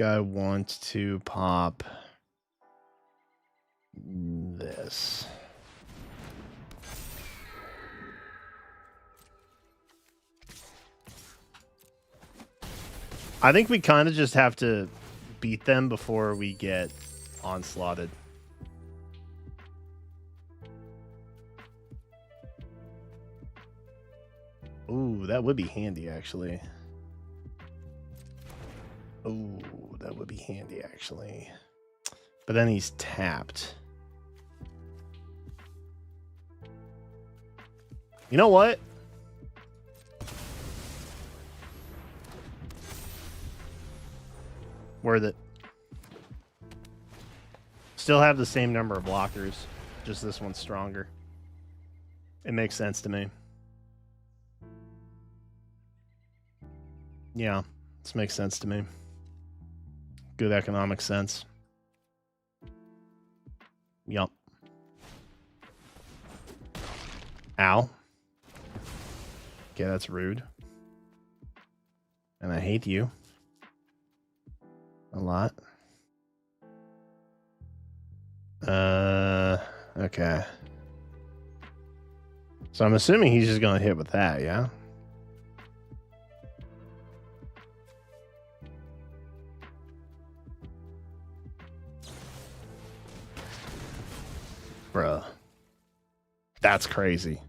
I want to pop this. I think we kind of just have to beat them before we get onslaughted. Ooh, that would be handy, actually. Ooh, that would be handy, actually. But then he's tapped. You know what? Worth it. Still have the same number of blockers, just this one's stronger. It makes sense to me. Yeah, this makes sense to me. Good economic sense. Yup. Ow. Okay, that's rude. And I hate you. A lot. Okay. So I'm assuming he's just gonna hit with that, yeah? Bruh. That's crazy.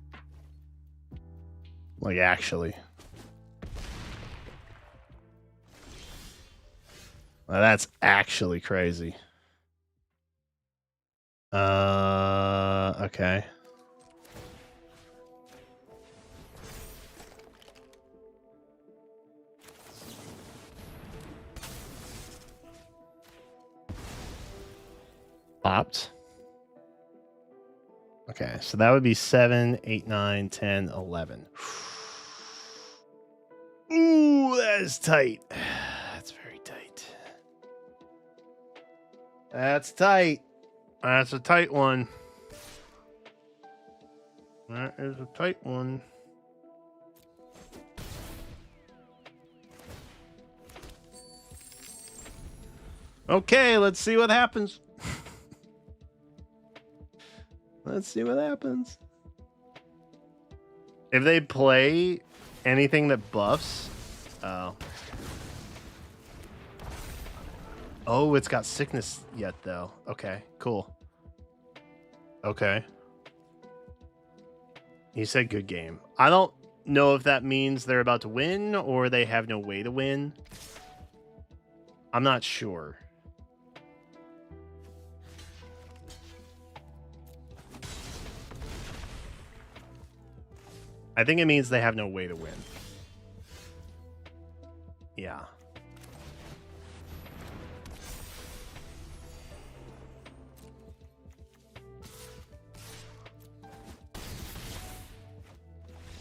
Like, actually. Well, that's actually crazy. Okay. Popped. Okay, so that would be 7, 8, 9, 10, 11. Ooh, that is tight. That's very tight. That's tight. That's a tight one. That is a tight one. Okay, let's see what happens. Let's see what happens. If they play anything that buffs... Oh. Oh, it's got sickness yet, though. Okay, cool. Okay. He said good game. I don't know if that means they're about to win or they have no way to win. I'm not sure. I think it means they have no way to win. Yeah.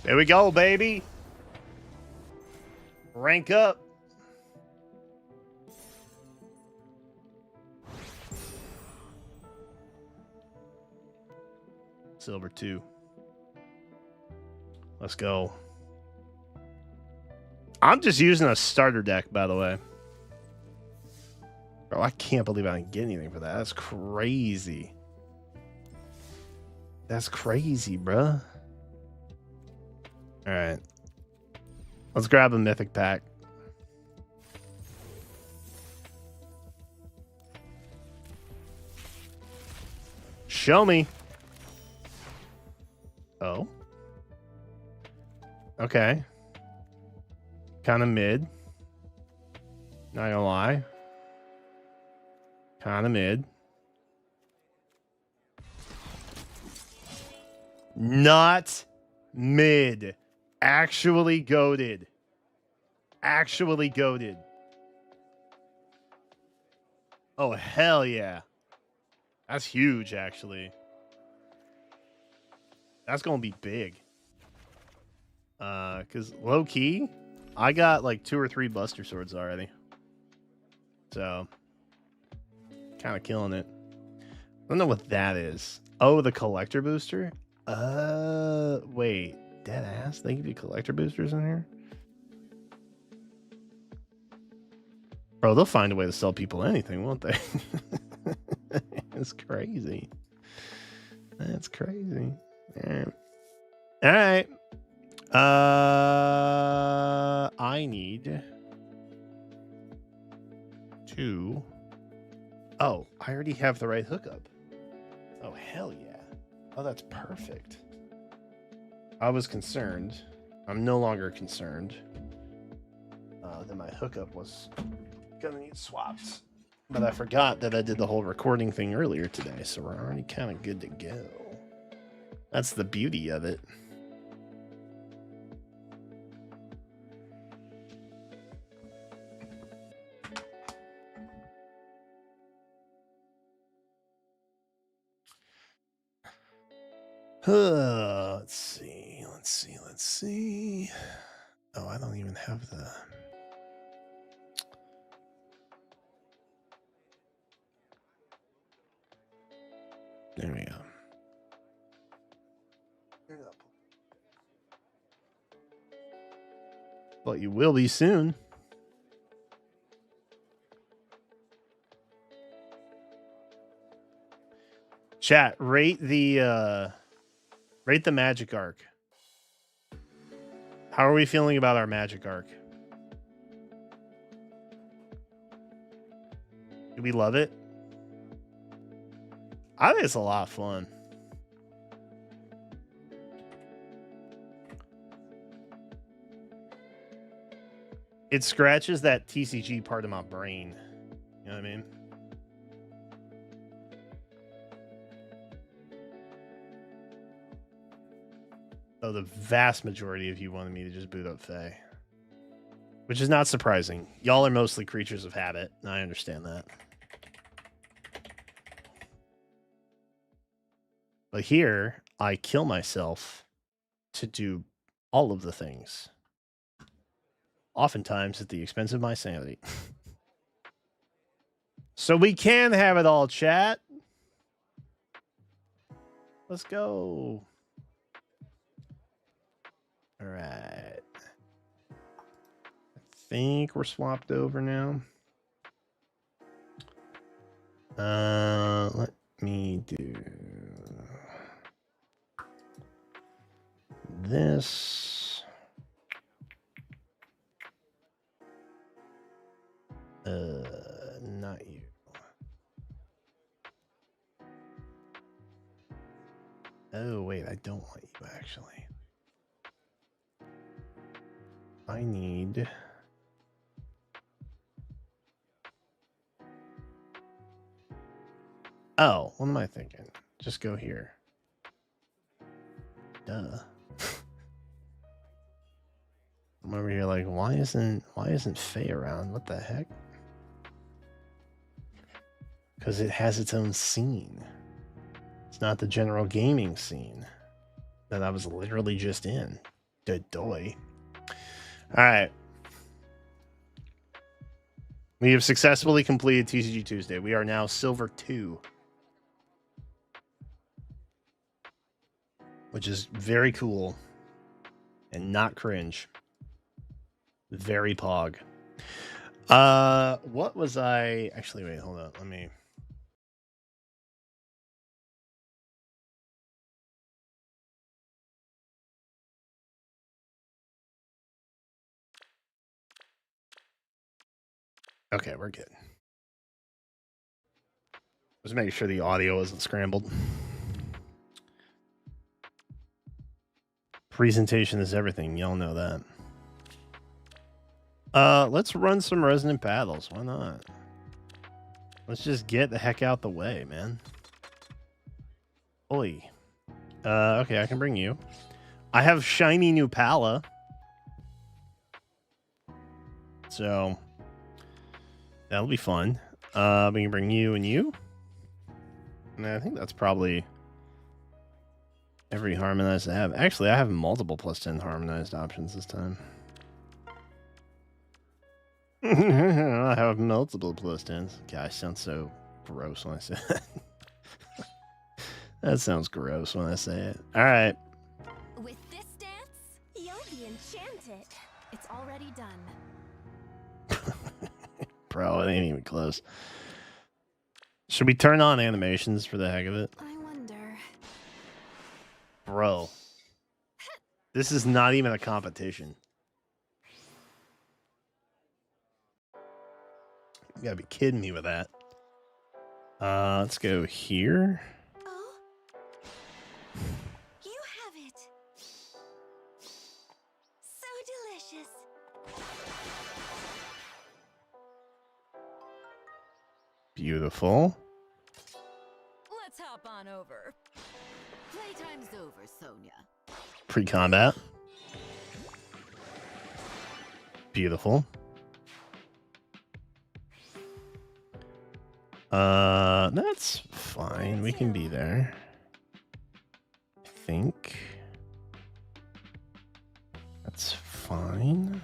There we go, baby. Rank up. Silver 2. Let's go. I'm just using a starter deck, by the way. Bro, I can't believe I didn't get anything for that. That's crazy. That's crazy, bruh. All right. Let's grab a mythic pack. Show me. Oh. Okay. Kind of mid. Not gonna lie. Kind of mid. Not mid. Actually goated. Actually goated. Oh, hell yeah. That's huge, actually. That's going to be big. Because low-key, I got like 2 or 3 Buster Swords already. So, kind of killing it. I don't know what that is. Oh, the collector booster? Wait. Dead ass? They give you collector boosters in here? Bro, they'll find a way to sell people anything, won't they? It's crazy. That's crazy. All right. I need to... Oh, I already have the right hookup. Oh, hell yeah. Oh, that's perfect. I was concerned. I'm no longer concerned that my hookup was gonna need swapped. But I forgot that I did the whole recording thing earlier today, so we're already kind of good to go. That's the beauty of it. Let's see. Oh, I don't even have the... There we go. But you will be soon. Chat, rate the magic arc. How are we feeling about our magic arc? Do we love it? I think it's a lot of fun. It scratches that TCG part of my brain. You know what I mean? Oh, the vast majority of you wanted me to just boot up Faye. Which is not surprising. Y'all are mostly creatures of habit. I understand that. But here, I kill myself to do all of the things. Oftentimes at the expense of my sanity. So we can have it all, chat. Let's go. All right. I think we're swapped over now. Let me do this. Not you. Oh, wait, I don't want you, actually. I need... Oh, what am I thinking? Just go here. Duh. I'm over here like, why isn't Faye around? What the heck? Because it has its own scene. It's not the general gaming scene that I was literally just in. Doy. All right. We have successfully completed TCG Tuesday. We are now Silver 2. Which is very cool. And not cringe. Very pog. What was I... Actually, wait, hold up. Let me... Okay, we're good. Just making sure the audio isn't scrambled. Presentation is everything. Y'all know that. Let's run some resonant paddles. Why not? Let's just get the heck out the way, man. Oi. Okay, I can bring you. I have shiny new Pala. So that'll be fun. We can bring you and you. And I think that's probably every harmonized I have. Actually, I have multiple +10 harmonized options this time. I have multiple +10s. Gosh, sounds so gross when I say that. That sounds gross when I say it. All right. With this dance, you'll be enchanted. It's already done. Bro, it ain't even close. Should we turn on animations for the heck of it? I wonder. Bro. This is not even a competition. You gotta be kidding me with that. Let's go here. Oh, you have it. So delicious. Beautiful. Let's hop on over. Playtime's over, Sonia. Pre-combat. Beautiful. That's fine. We can be there. I think. That's fine.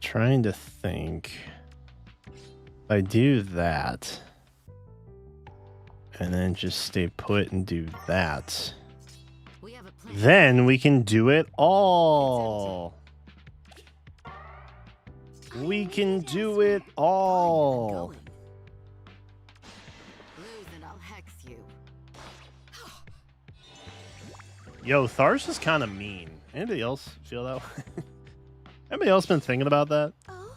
Trying to think. If I do that, and then just stay put and do that, then we can do it all. We can do it all. Yo, Thar's is kind of mean. Anybody else feel that way? Anybody else been thinking about that? Oh,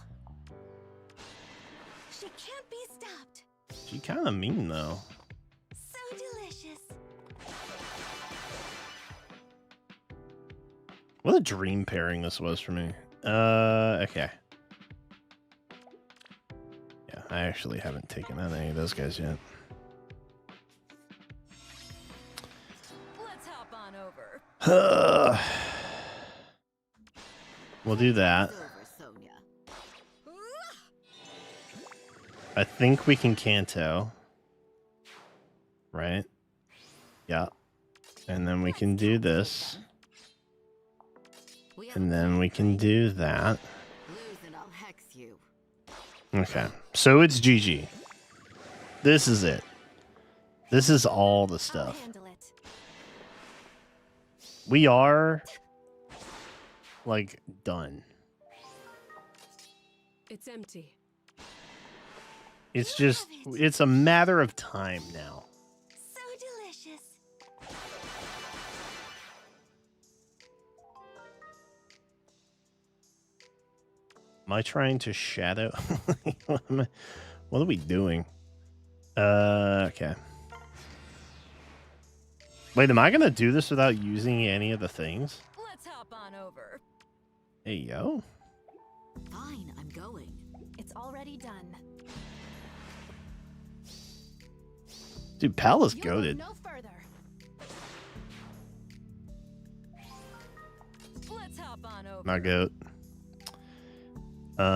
she can't be stopped. She kind of mean though. So delicious. What a dream pairing this was for me. Okay. Yeah, I actually haven't taken out any of those guys yet. Let's hop on over. We'll do that. I think we can Kanto. Right? Yeah. And then we can do this. And then we can do that. Okay, so it's GG. This is it. This is all the I'll stuff. handle it. We are like done. It's empty. It's You just, have it. it's a matter of time now. So delicious. Am I trying to shadow? What are we doing? Okay. Wait, am I gonna do this without using any of the things? Let's hop on over. Hey, yo. Fine, I'm going. It's already done. Dude, Pal is You'll goated. go no further. Let's hop on over. My goat. Can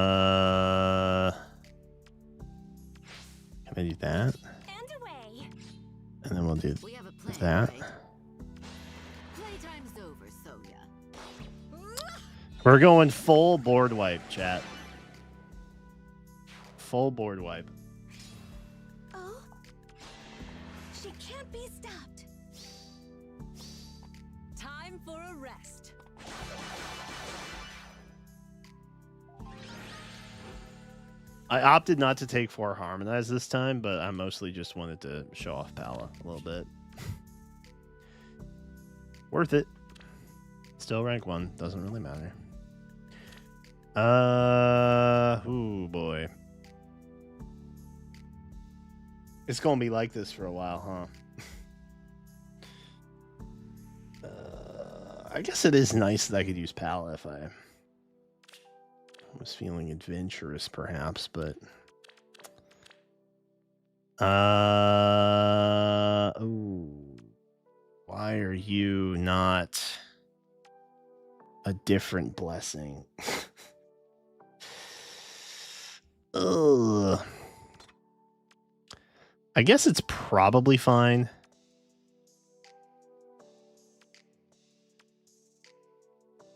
I do that? And away. And then we'll do We have a plan, that. right? Playtime's over, Sonia. We're going full board wipe, chat. Full board wipe. Oh? She can't be stopped. Time for a rest. I opted not to take 4 Harmonize this time, but I mostly just wanted to show off Pala a little bit. Worth it. Still rank 1. Doesn't really matter. Ooh, boy. It's going to be like this for a while, huh? I guess it is nice that I could use Pala if I was feeling adventurous, perhaps, but ooh, why are you not a different blessing? Ugh. I guess it's probably fine.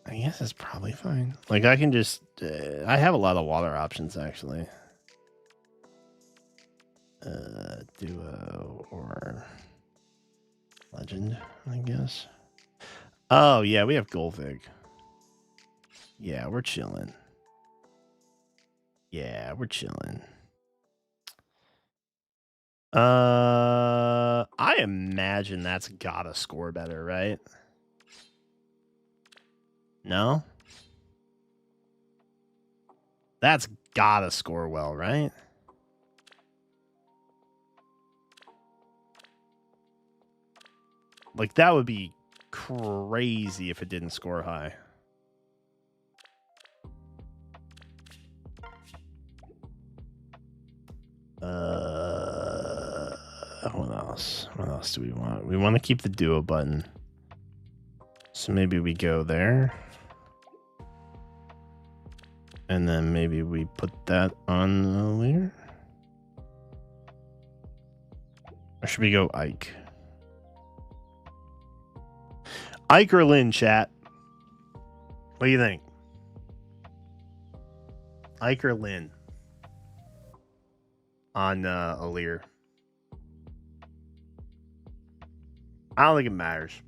I guess it's probably fine. Like, I can just... I have a lot of water options, actually. Duo or... Legend, I guess. Oh, yeah, we have Golvig. Yeah, we're chilling. Yeah, we're chilling. I imagine that's gotta score better, right? No? That's gotta score well, right? Like, that would be crazy if it didn't score high. What else? What else do we want? We want to keep the duo button. So maybe we go there. And then maybe we put that on the leader. Or should we go Ike? Ike or Lynn, chat? What do you think? Ike or Lynn? On Alir. I don't think it matters.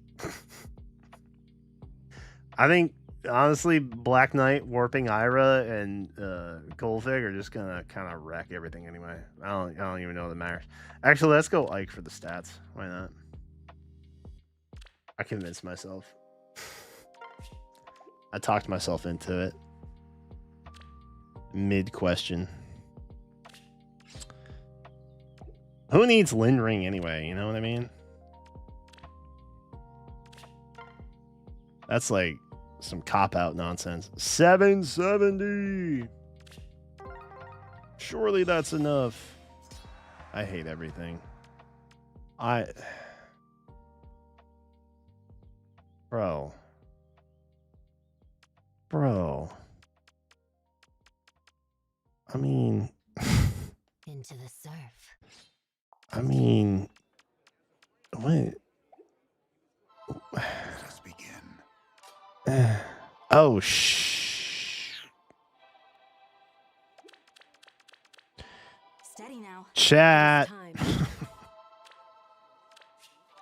I think, honestly, Black Knight, Warping Ira, and Golfig are just gonna kind of wreck everything anyway. I don't even know that matters. Actually, let's go Ike for the stats. Why not? I convinced myself. I talked myself into it. Mid-question. Who needs Lin Ring anyway? You know what I mean? That's like some cop-out nonsense. 770! Surely that's enough. I hate everything. Bro. I mean... Into the surf. I mean... What? Let us begin. Oh, shh. Chat. Time.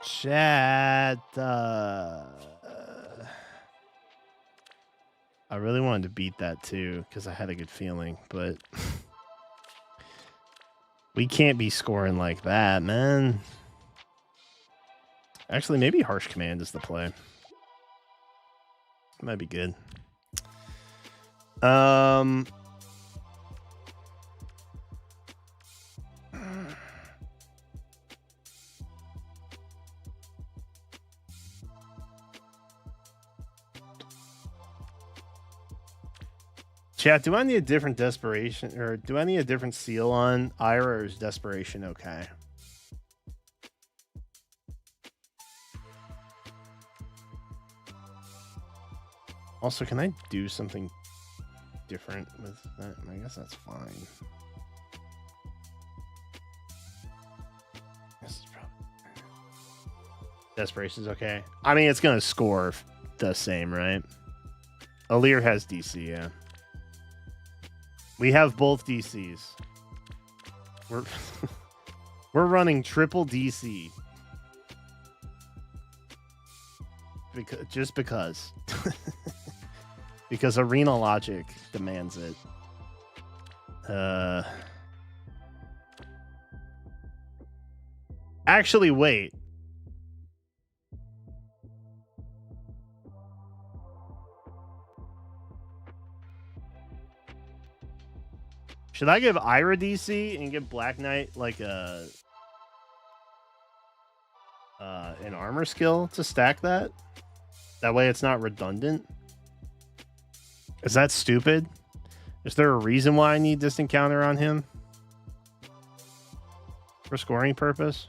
Chat. I really wanted to beat that too because I had a good feeling, but we can't be scoring like that, man. Actually, maybe Harsh Command is the play. Might be good. Chat, do I need a different desperation, or do I need a different seal on Ira, or is desperation okay? Also, can I do something different with that? I guess that's fine. This is probably... Desperation's okay. I mean, it's gonna score the same, right? Alir has DC, yeah. We have both DCs. We're we're running triple DC. Just because. Because arena logic demands it. Actually, wait. Should I give Ira DC and give Black Knight like a an armor skill to stack that? That way it's not redundant. Is that stupid? Is there a reason why I need this encounter on him? For scoring purpose?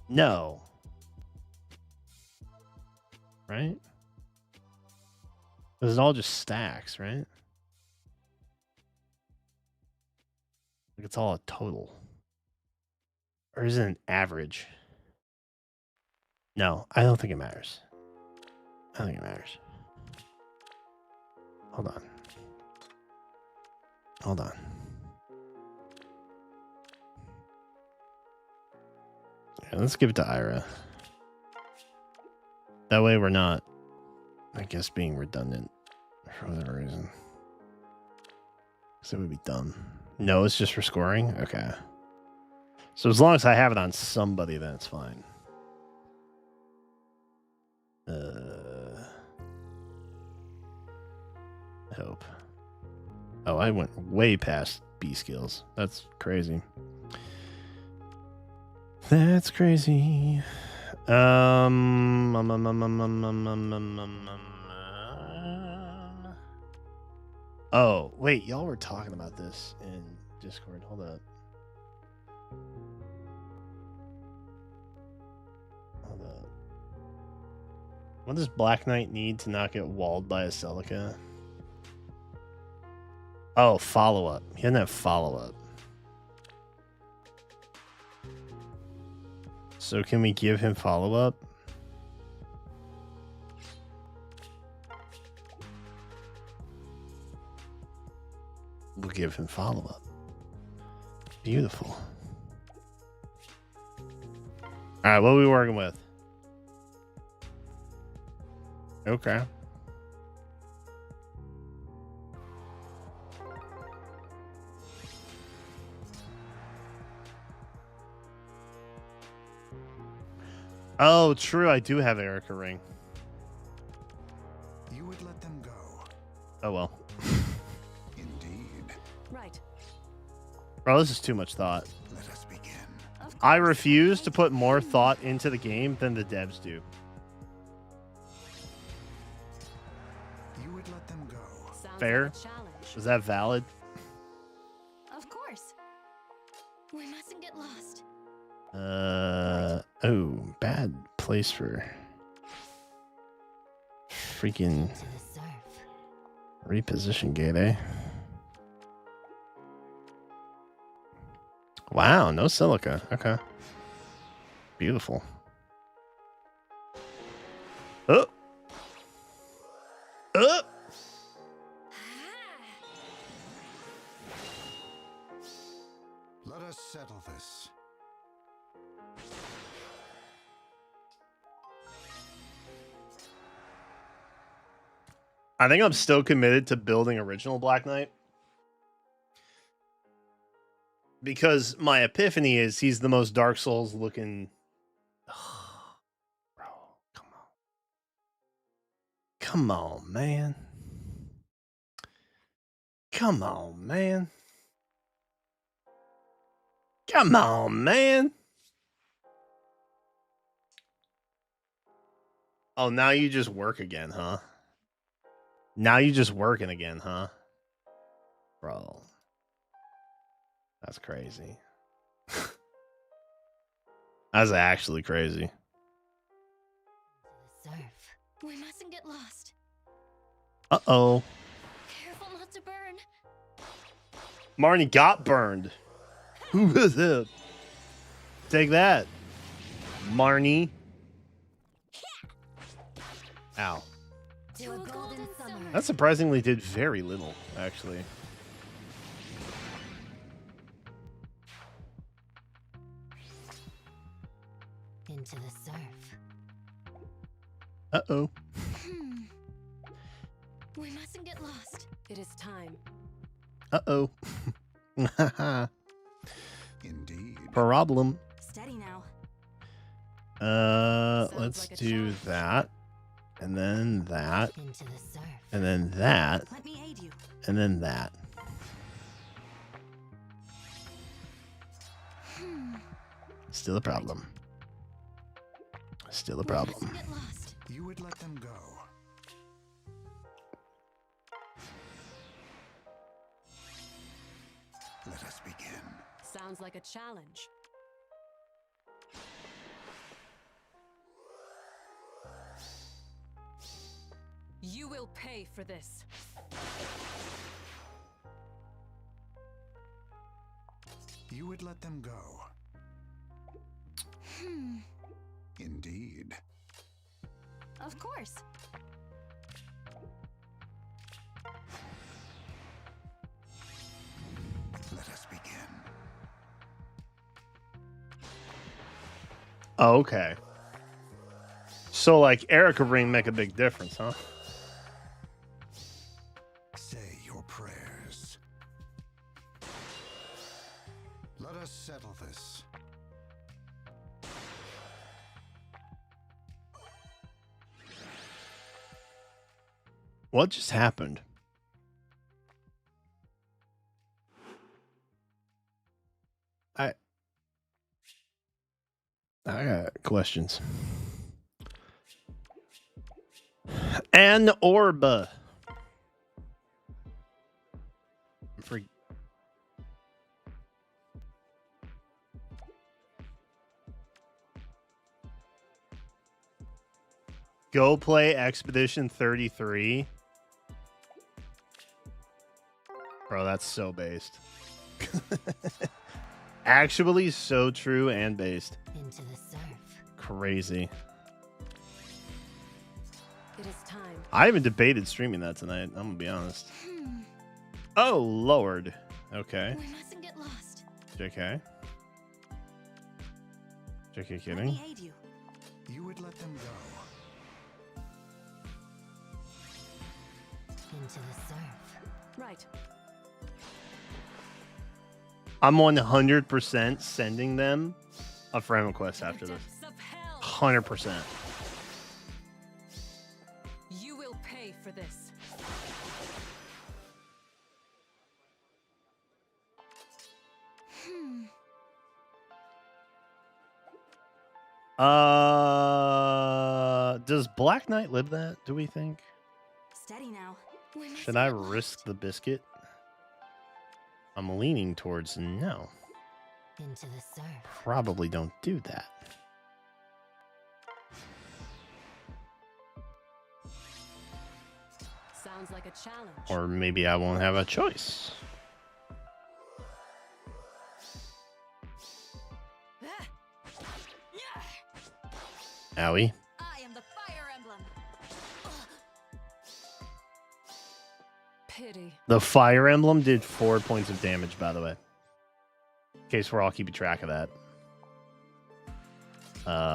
No. Right? This is all just stacks, right? Like it's all a total. Or is it an average? No, I don't think it matters. I don't think it matters. Hold on. Hold on. Yeah, let's give it to Ira. That way we're not, I guess, being redundant for whatever reason. Because it would be dumb. No, it's just for scoring? Okay. So as long as I have it on somebody, then it's fine. I hope. Oh, I went way past B skills. That's crazy. That's crazy. Oh, wait, y'all were talking about this in Discord. Hold up. Hold up. What does Black Knight need to not get walled by a Celica? Oh, follow-up. He doesn't have follow-up. So can we give him follow-up? We'll give him follow-up. Beautiful. All right, what are we working with? Okay. Oh, true. I do have Erica Ring. You would let them go. Oh, well. Indeed. Right. Bro, this is too much thought. Let us begin. I refuse to put more thought into the game than the devs do. You would let them go. Sounds Fair. like a challenge. Is that valid? Of course. We mustn't get lost. Oh, bad place for freaking reposition gate, eh? Wow, no silica. Okay. Beautiful. Oh. Oh. Let us settle this. I think I'm still committed to building original Black Knight. Because my epiphany is he's the most Dark Souls looking. Bro, come on. Come on, man. Come on, man. Come on, man. Oh, now you just work again, huh? Now you just working again, huh? Bro. That's crazy. That's actually crazy. Surf. We mustn't get lost. Uh-oh. Careful not to burn. Marnie got burned. Who was it? Take that, Marnie. Ow. To a golden summer. That surprisingly did very little, actually. Into the surf. Uh-oh. We mustn't get lost. It is time. Uh-oh. Indeed. Problem. Steady now. Let's do that. And then that. Into the surf. And then that. Let me aid you. And then that. Still a problem. Still a problem. We mustn't get lost. You would let them go. Let us begin. Sounds like a challenge. You will pay for this. You would let them go. Indeed. Of course. Let us begin. Oh, okay. So, like, Erica Ring make a big difference, huh? Say your prayers. Let us settle this. What just happened? I got questions. An orb. For go play Expedition 33. Bro, that's so based. Actually, so true and based. Into the surf. Crazy. It is time. I even debated streaming that tonight. I'm gonna be honest. Oh, Lord. Okay. We mustn't get lost. JK. JK Let kidding? me aid you. You would let them go. Into the surf. Right. I'm 100% sending them a friend request after this. Depths of hell. 100%. You will pay for this. Does Black Knight live that? Do we think? Steady now. We mustn't Should I get lost. risk the biscuit? I'm leaning towards no. Into the surf. Probably don't do that. Sounds like a challenge. Or maybe I won't have a choice. Owie. I am the Fire Emblem. Pity. The Fire Emblem did 4 points of damage, by the way. In case we're all keeping track of that.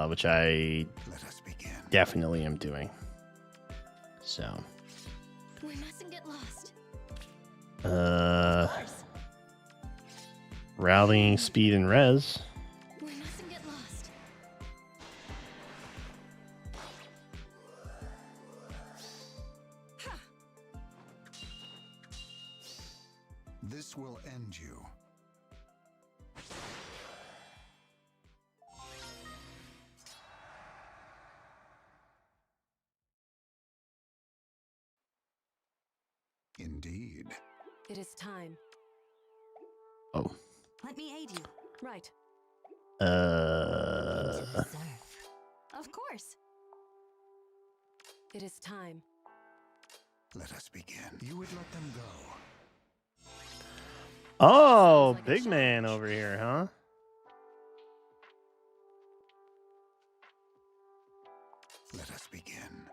Which I Let us begin. definitely am doing. So. We mustn't get lost. Rallying speed and res. We mustn't get lost. This will end you. Indeed. It is time. Oh. Let me aid you. Right. Of course. It is time. Let us begin. You would let them go. Oh, Sounds like a big man challenge. over here, huh? Let us begin.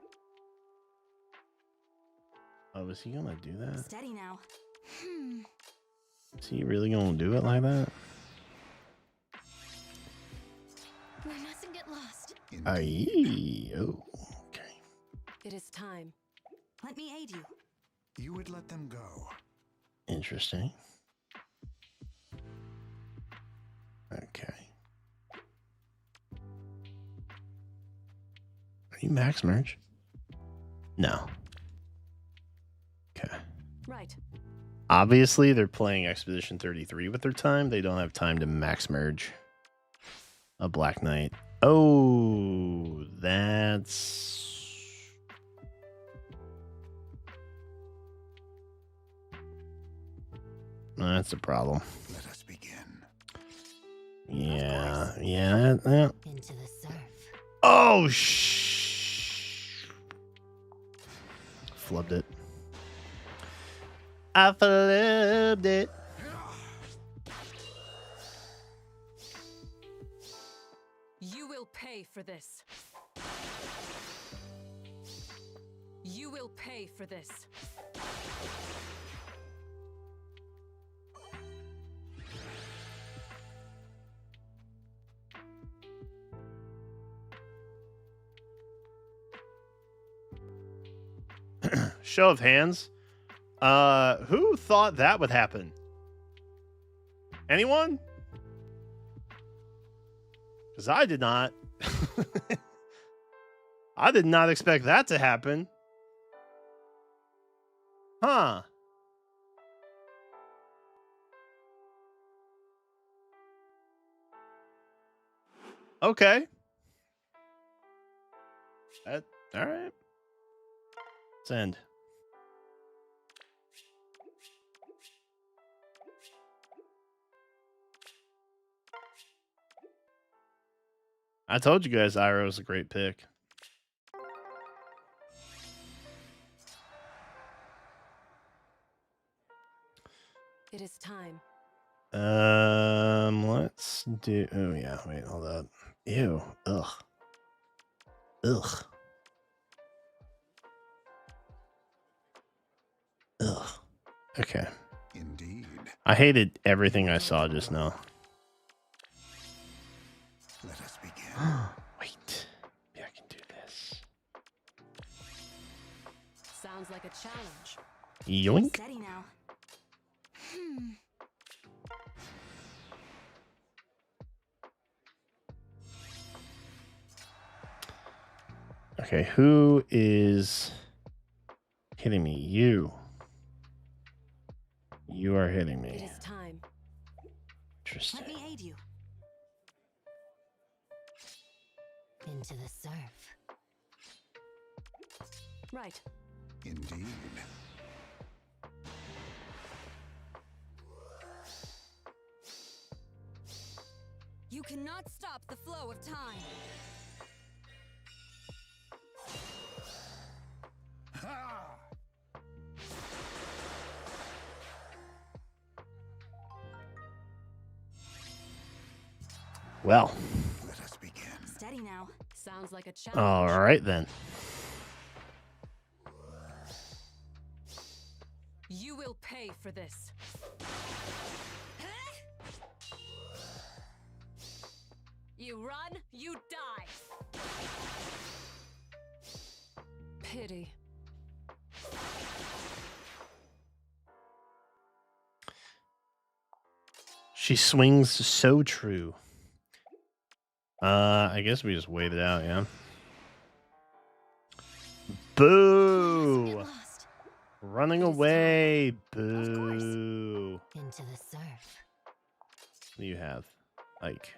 Oh, is he gonna do that? Steady now. Is he really gonna do it like that? We mustn't get lost. Aye. Oh, okay. It is time. Let me aid you. You would let them go. Interesting. Okay. Are you max merge? No. Okay. Right. Obviously, they're playing Expedition 33 with their time. They don't have time to max merge a Black Knight. Oh, that's a problem. Let us begin. Yeah. Into the surf. Oh, flubbed it. I flubbed it. You will pay for this. You will pay for this. Show of hands. Who thought that would happen? Anyone? Because I did not. I did not expect that to happen. Huh. Okay. All right. Let's end. I told you guys Iroh was a great pick. It is time. Let's do. Oh yeah, wait, hold up. Ew. Ugh. Ugh. Ugh. Okay. Indeed. I hated everything I saw just now. Let us begin. Wait. Maybe I can do this. Sounds like a challenge. Yoink. Steady now. Okay, who is hitting me? You. You are hitting It me. is time. Interesting. Let me aid you. Into the surf. Right. Indeed. You cannot stop the flow of time. Well. Let us begin. Steady now. Sounds like a challenge. All right then. You will pay for this. run, you die. Pity. She swings so true. I guess we just wait it out, yeah. Boo! Running away. Boo. Into the surf. What do you have? Ike.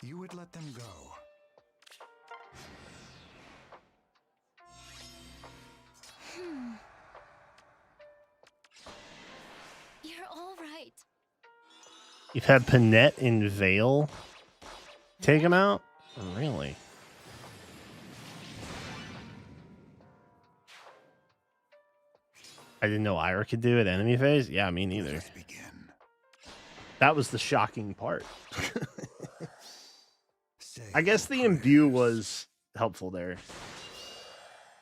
You would let them go. You're all right. You've had Panette and Vale take him out? Really? I didn't know Ira could do it enemy phase? Yeah, me neither. Let's begin. That was the shocking part. Say I guess the your imbue prayers. was helpful there.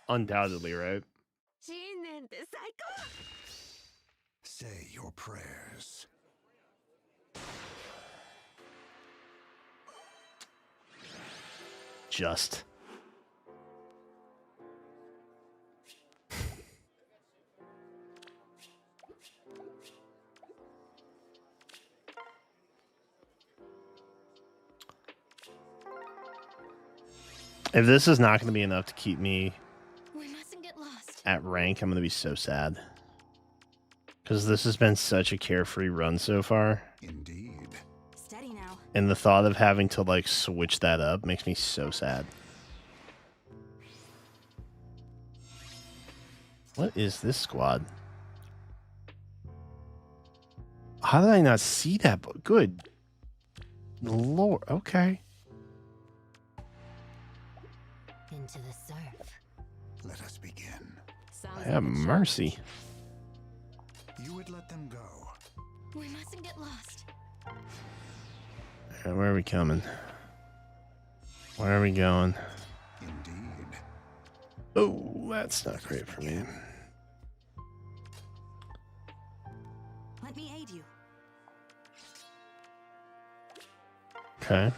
Undoubtedly, right? Say your prayers. Just. If this is not going to be enough to keep me We mustn't get lost. at rank, I'm going to be so sad. Because this has been such a carefree run so far. Indeed. Steady now. And the thought of having to, like, switch that up makes me so sad. What is this squad? How did I not see that? Good Lord. Okay. Into the surf. Let us begin. Sounds Have like a mercy. You would let them go. We mustn't get lost. Alright, where are we coming? Where are we going? Indeed. Oh, that's not great for me. Let me aid you. Okay.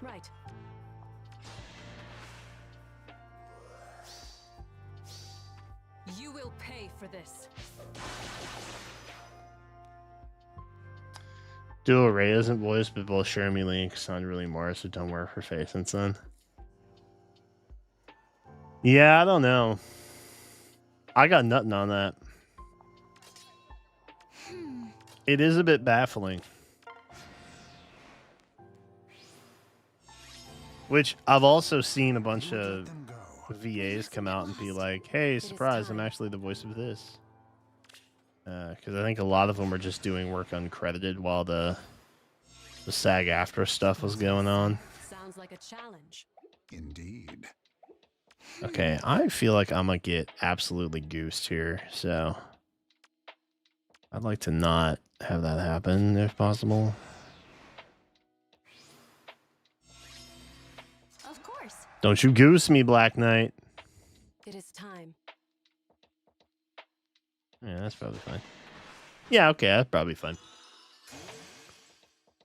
Right. You will pay for this. Duo Ray isn't voiced, but both Jeremy Lee and Cassandra Lee Morris have done work for Faith and Son. Yeah, I don't know. I got nothing on that. It is a bit baffling. Which I've also seen a bunch You would of let them go. VAs come out and be like, hey, surprise, I'm actually the voice of this. Because I think a lot of them are just doing work uncredited while the SAG-AFTRA stuff was going on. Sounds like a challenge. Indeed. Okay, I feel like I'm going to get absolutely goosed here, so I'd like to not have that happen if possible. Of course. Don't you goose me, Black Knight. It is time. Yeah, that's probably fine. Yeah, okay, that's probably fine.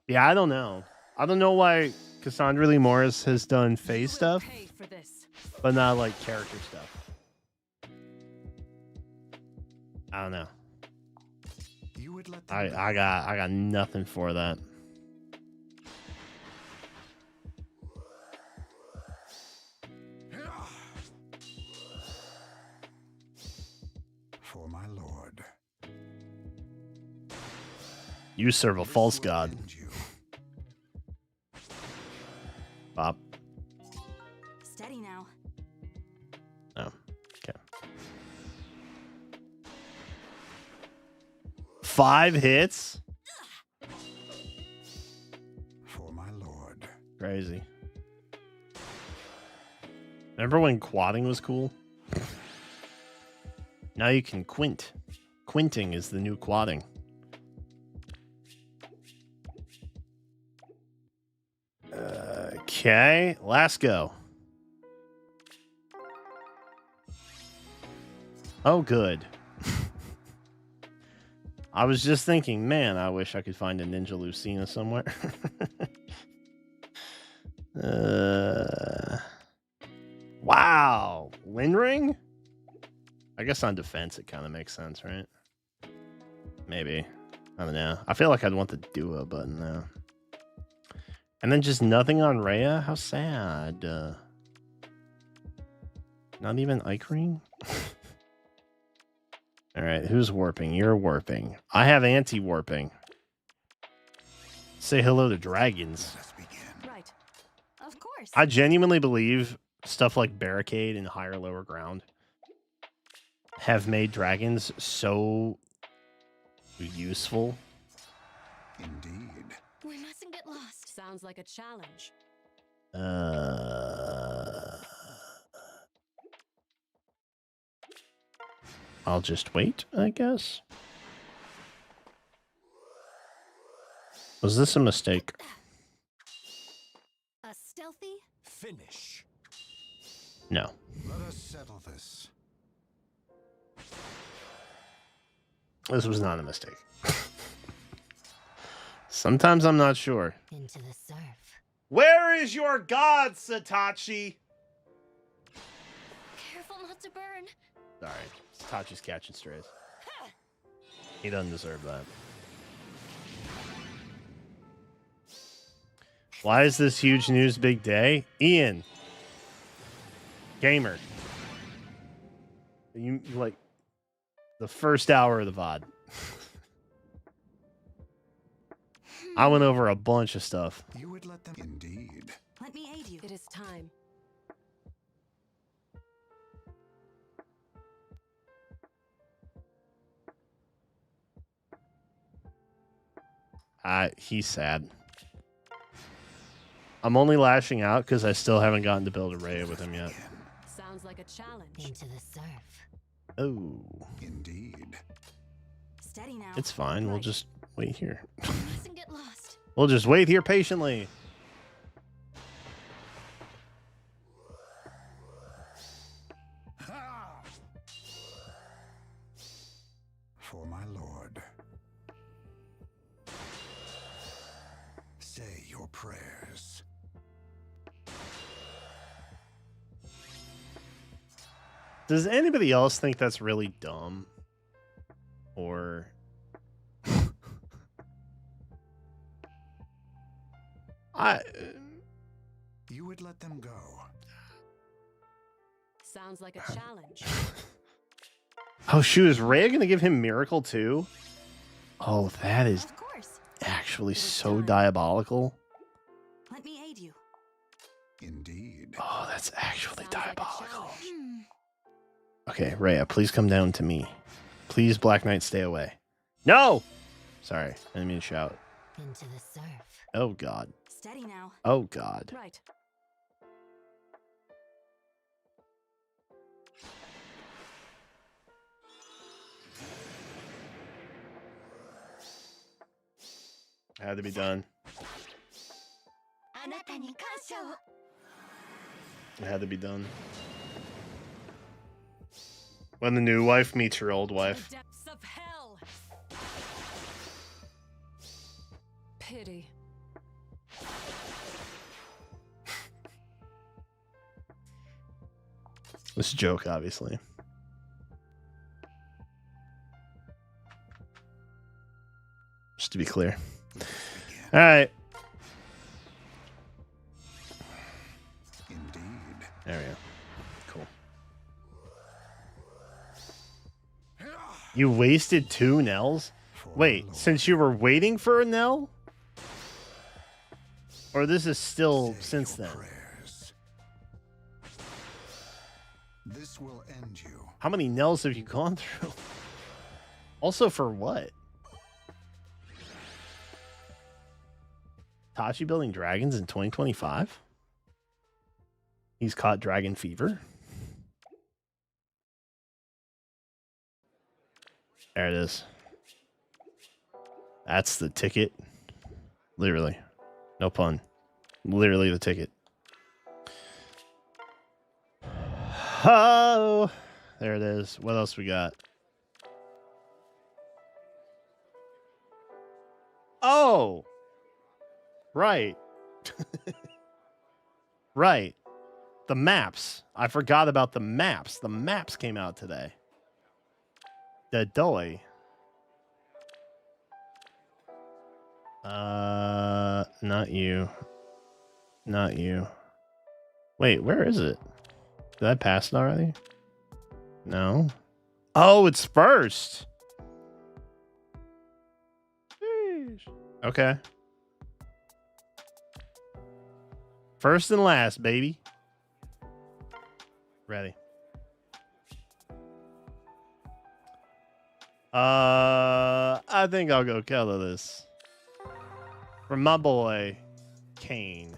Yeah, I don't know. I don't know why Cassandra Lee Morris has done phase stuff, Pay for this. but not like character stuff. I don't know. You would let them I got nothing for that. For my lord. You serve a false This will god, end you. Bob. Steady now. Oh, okay. 5 hits? For my lord. Crazy. Remember when quadding was cool? Now you can quint. Quinting is the new quadding. Okay, last go. Oh, good. I was just thinking, man, I wish I could find a Ninja Lucina somewhere. Wow. Lindring? I guess on defense it kind of makes sense, right? Maybe. I don't know. I feel like I'd want the duo button though. And then just nothing on Rhea? How sad. Not even Icarine? Alright, who's warping? You're warping. I have anti-warping. Say hello to dragons. Right. Of course. I genuinely believe stuff like barricade and higher lower ground have made dragons so useful. Indeed. We mustn't get lost. Sounds like a challenge. I'll just wait, I guess. Was this a mistake? A stealthy? Finish. No. Let us settle this. This was not a mistake. Sometimes I'm not sure. Into the surf. Where is your god, Satachi? Careful not to burn. Sorry, Satachi's catching strays. He doesn't deserve that. Why is this huge news big day? Ian. Gamer. You like the first hour of the VOD. I went over a bunch of stuff. You would let them. Indeed. Let me aid you. It is time. He's sad. I'm only lashing out because I still haven't gotten to build a raid with him yet. Sounds like a challenge. Into the surf. Oh. Indeed. Steady now. It's fine. We'll just wait here. We mustn't get lost. We'll just wait here patiently. Ha! For my lord. Say your prayers. Does anybody else think that's really dumb? Or You would let them go. Sounds like a challenge. Oh shoot, is Rhea gonna give him Miracle too? Oh, that is Of course. actually so diabolical. Let me aid you. Indeed. Oh, that's actually Sounds like a diabolical. challenge. Okay, Rhea, please come down to me. Please, Black Knight, stay away. No! Sorry, I didn't mean to shout. Into the surf. Oh god. Steady now. Oh god. Right. Had to be done. It had to be done. When the new wife meets her old wife. The depths of hell. Pity. This is a joke, obviously. Just to be clear. All right. Indeed. There we go. Cool. You wasted 2 Nells? For Wait, my lord. since you were waiting for a Nell? Or this is still Say since your then? prayers. This will end you. How many Nells have you gone through? Also for what? Tachi building dragons in 2025? He's caught dragon fever. There it is. That's the ticket. Literally. No pun. Literally the ticket. Oh, there it is. What else we got? Oh, right. Right. The maps. I forgot about the maps. The maps came out today. The doy. Not you. Not you. Wait, where is it? Did I pass it already? No. Oh, it's first. Jeez. Okay. First and last, baby. Ready. I think I'll go color this. From my boy, Kane.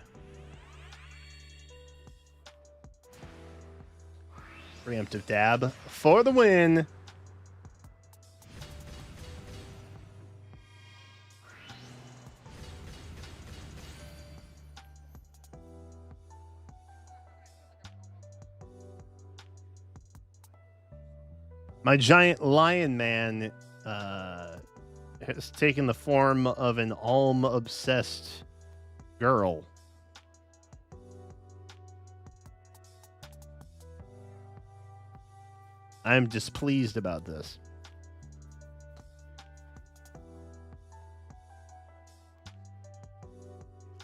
Preemptive dab for the win. My giant lion man has taken the form of an Alm-obsessed girl. I'm displeased about this.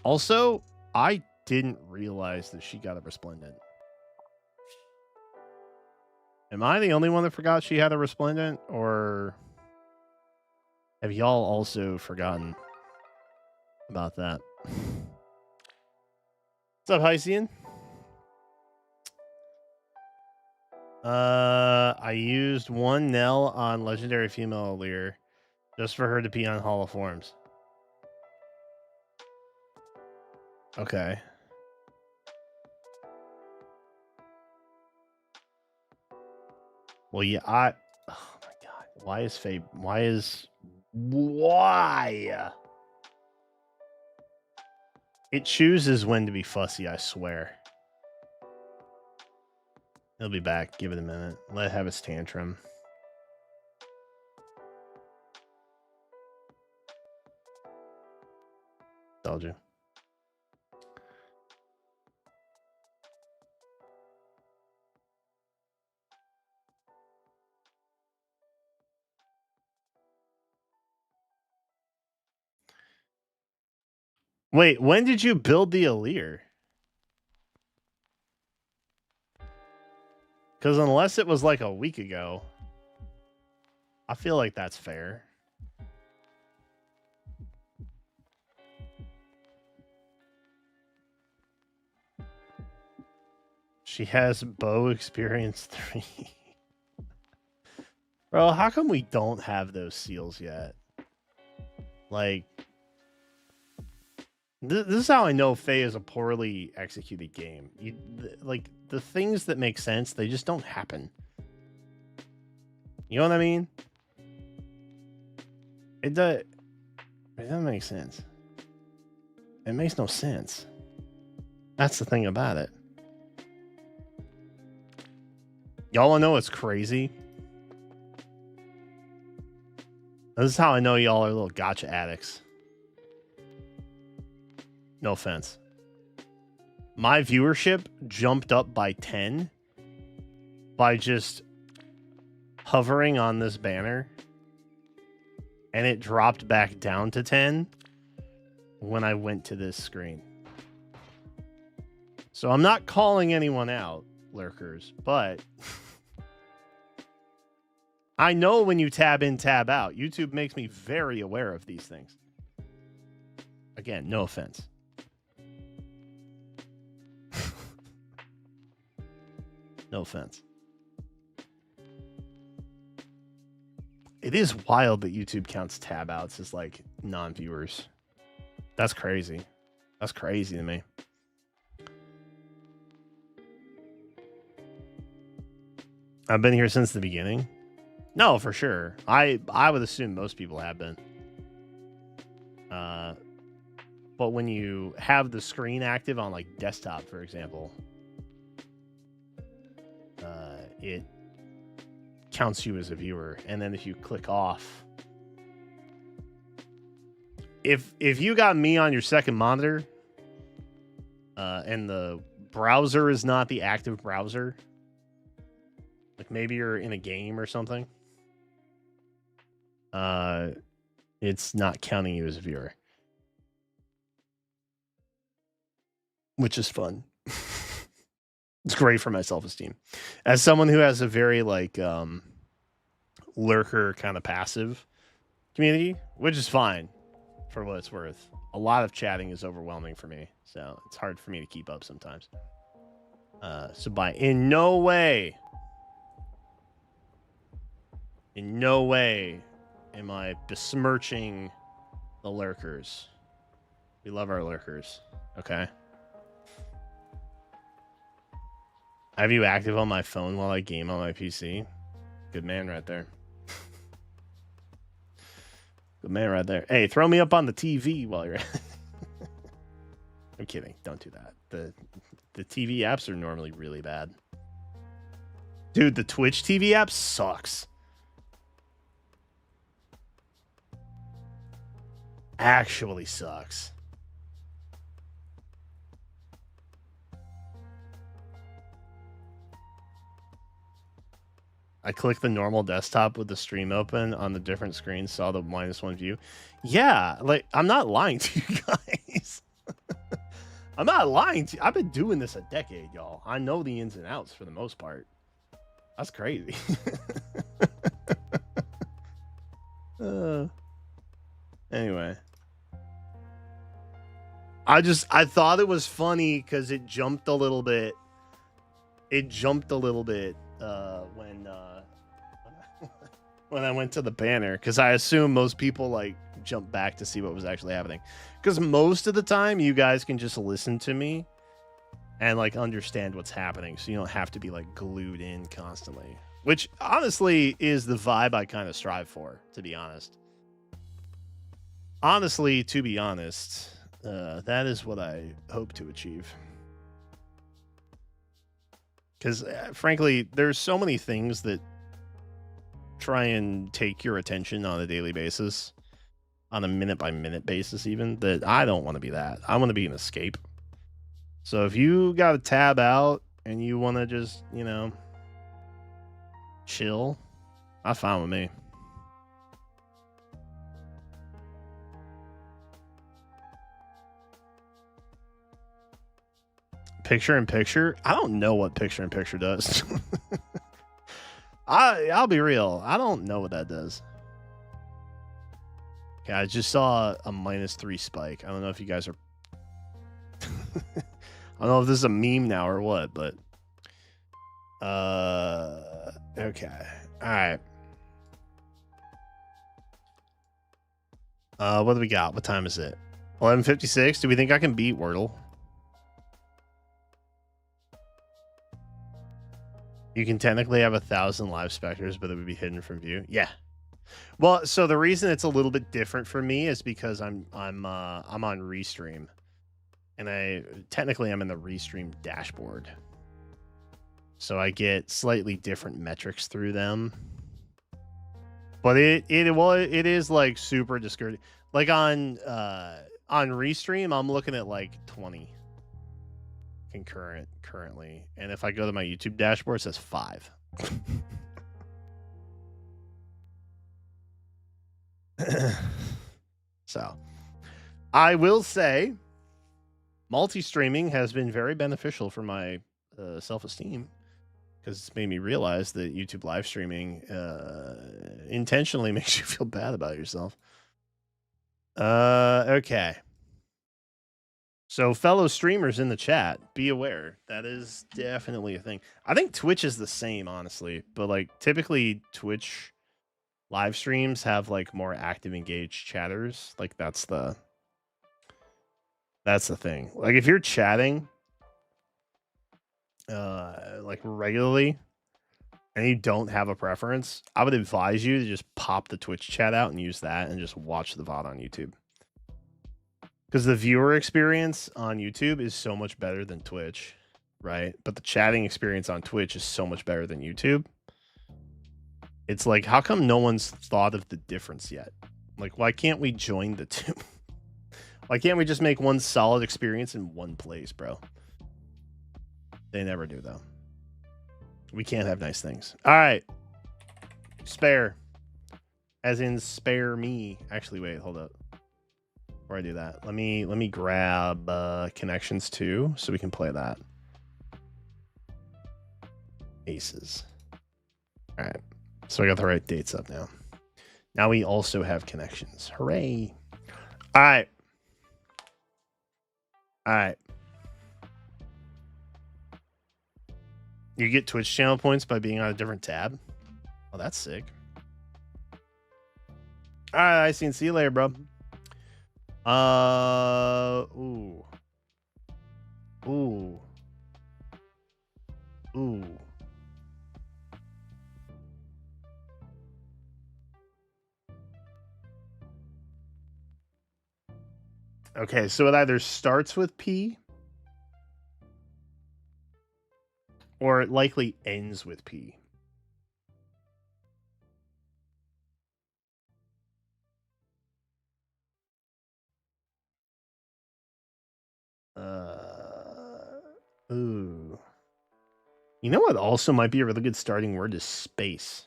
Also, I didn't realize that she got a resplendent. Am I the only one that forgot she had a resplendent, or have y'all also forgotten about that? What's up, Hycian? I used one Nell on Legendary Female Lear just for her to pee on Hall of Forms. Okay. Well, yeah, oh my god. Why? It chooses when to be fussy, I swear. He'll be back. Give it a minute. Let it have its tantrum. Told you. Wait, when did you build the Aleer? Because unless it was like a week ago, I feel like that's fair. She has bow experience 3. Bro, how come we don't have those seals yet? Like, this is how I know Fae is a poorly executed game. Like, the things that make sense, they just don't happen. You know what I mean? It doesn't make sense. It makes no sense. That's the thing about it. Y'all wanna know what's crazy? This is how I know y'all are little gotcha addicts. No offense. My viewership jumped up by 10 by just hovering on this banner, and it dropped back down to 10 when I went to this screen. So I'm not calling anyone out, lurkers, but I know when you tab in, tab out. YouTube makes me very aware of these things. Again, no offense. No offense. It is wild that YouTube counts tab outs as like non-viewers. That's crazy. That's crazy to me. I've been here since the beginning. No, for sure. I would assume most people have been. But when you have the screen active on like desktop, for example, it counts you as a viewer. And then if you click off, if you got me on your second monitor, and the browser is not the active browser, like maybe you're in a game or something, it's not counting you as a viewer, which is fun. It's great for my self-esteem as someone who has a very like lurker kind of passive community, which is fine for what it's worth. A lot of chatting is overwhelming for me, so it's hard for me to keep up sometimes. So in no way am I besmirching the lurkers. We love our lurkers, okay? I have you active on my phone while I game on my PC. Good man right there. Good man right there. Hey, throw me up on the TV while you're... I'm kidding. Don't do that. The TV apps are normally really bad. Dude, the Twitch TV app sucks. Actually sucks. I clicked the normal desktop with the stream open on the different screens, saw the -1 view. Yeah, like, I'm not lying to you guys. I'm not lying to you. I've been doing this a decade, y'all. I know the ins and outs for the most part. That's crazy. Anyway. I thought it was funny because it jumped a little bit. When I went to the banner, because I assume most people like jump back to see what was actually happening. Because most of the time, you guys can just listen to me and like understand what's happening, so you don't have to be like glued in constantly. Which honestly is the vibe I kind of strive for, to be honest. Honestly, to be honest, that is what I hope to achieve. Because frankly, there's so many things that try and take your attention on a daily basis, on a minute-by-minute basis even, that I don't want to be that. I want to be an escape. So if you got to tab out and you want to just, you know, chill, that's fine with me. Picture-in-picture? I don't know what picture-in-picture does. I'll be real. I don't know what that does. Okay, I just saw a -3 spike. I don't know if you guys are... I don't know if this is a meme now or what, but... Okay. Alright. What do we got? What time is it? 11:56? Do we think I can beat Wordle? You can technically have 1,000 live specters, but it would be hidden from view. Yeah. Well, so the reason it's a little bit different for me is because I'm on Restream, and I'm in the Restream dashboard, so I get slightly different metrics through them. But it is like super discouraging. Like on Restream, I'm looking at like 20 concurrent currently, and if I go to my YouTube dashboard, it says 5. So I will say multi-streaming has been very beneficial for my self-esteem, because it's made me realize that YouTube live streaming intentionally makes you feel bad about yourself. Okay. So fellow streamers in the chat, be aware. That is definitely a thing. I think Twitch is the same, honestly. But like typically Twitch live streams have like more active engaged chatters. Like that's the thing. Like if you're chatting like regularly and you don't have a preference, I would advise you to just pop the Twitch chat out and use that and just watch the VOD on YouTube. Because the viewer experience on YouTube is so much better than Twitch, right? But the chatting experience on Twitch is so much better than YouTube. It's like, how come no one's thought of the difference yet? Like, why can't we join the two? Why can't we just make one solid experience in one place, bro? They never do, though. We can't have nice things. All right. Spare. As in spare me. Actually, wait, hold up. Before I do that, let me grab connections too, so we can play that. Aces. All right. So I got the right dates up now. Now we also have connections. Hooray. All right. All right. You get Twitch channel points by being on a different tab. Oh, that's sick. All right, I see you later, bro. Ooh. Ooh. Ooh. Okay, so it either starts with P or it likely ends with P. Ooh. You know what also might be a really good starting word is space.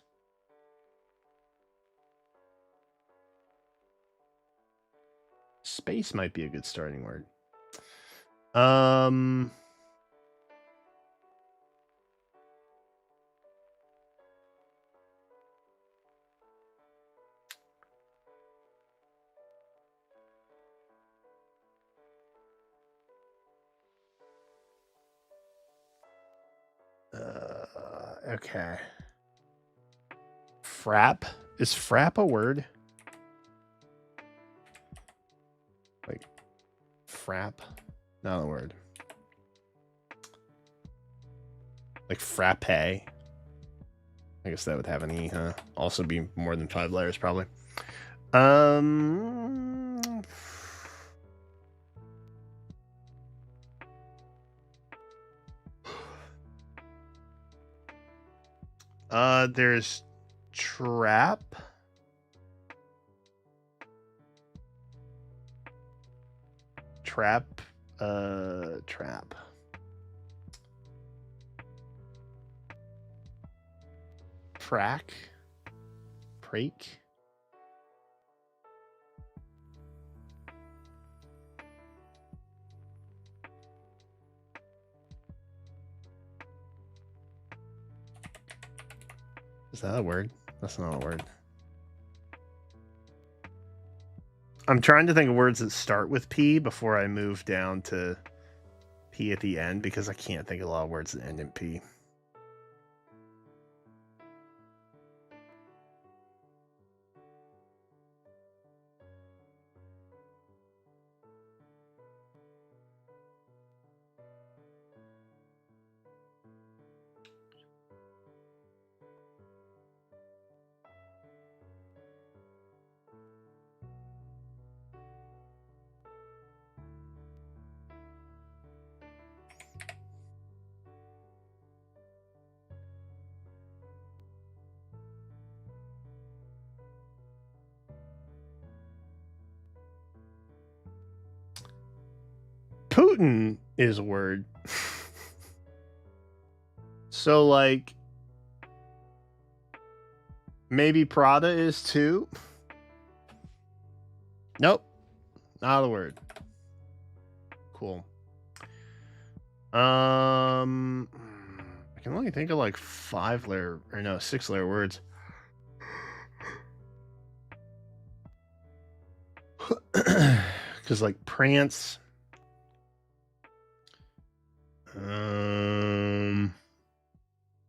Space might be a good starting word. Okay. Frap? Is frap a word? Like, frap? Not a word. Like frappe? I guess that would have an E, huh? Also be more than 5 letters, probably. There's trap. Trap. Trap. Prack. Prake. Is that a word? That's not a word. I'm trying to think of words that start with P before I move down to P at the end, because I can't think of a lot of words that end in P. Putin is a word. So, like, maybe Prada is too? Nope. Not a word. Cool. I can only think of like 6-letter words. Because like prance.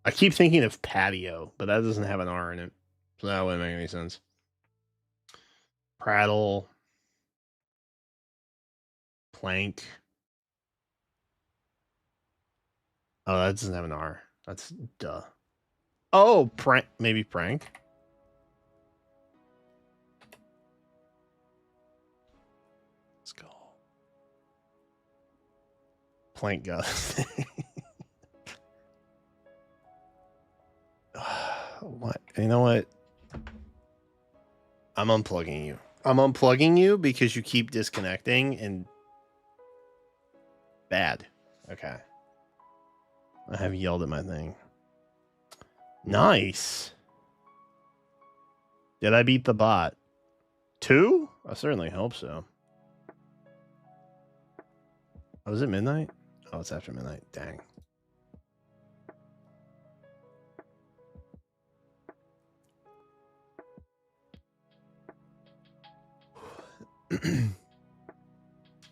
I keep thinking of patio, but that doesn't have an R in it, so that wouldn't make any sense. Prattle. Plank. Oh, that doesn't have an R. That's duh. Oh, prank. Maybe prank. Let's go. Plank got what? You know what? I'm unplugging you. I'm unplugging you because you keep disconnecting and bad. Okay. I have yelled at my thing. Nice. Did I beat the bot? 2? I certainly hope so. Oh, is it midnight? Oh, it's after midnight. Dang.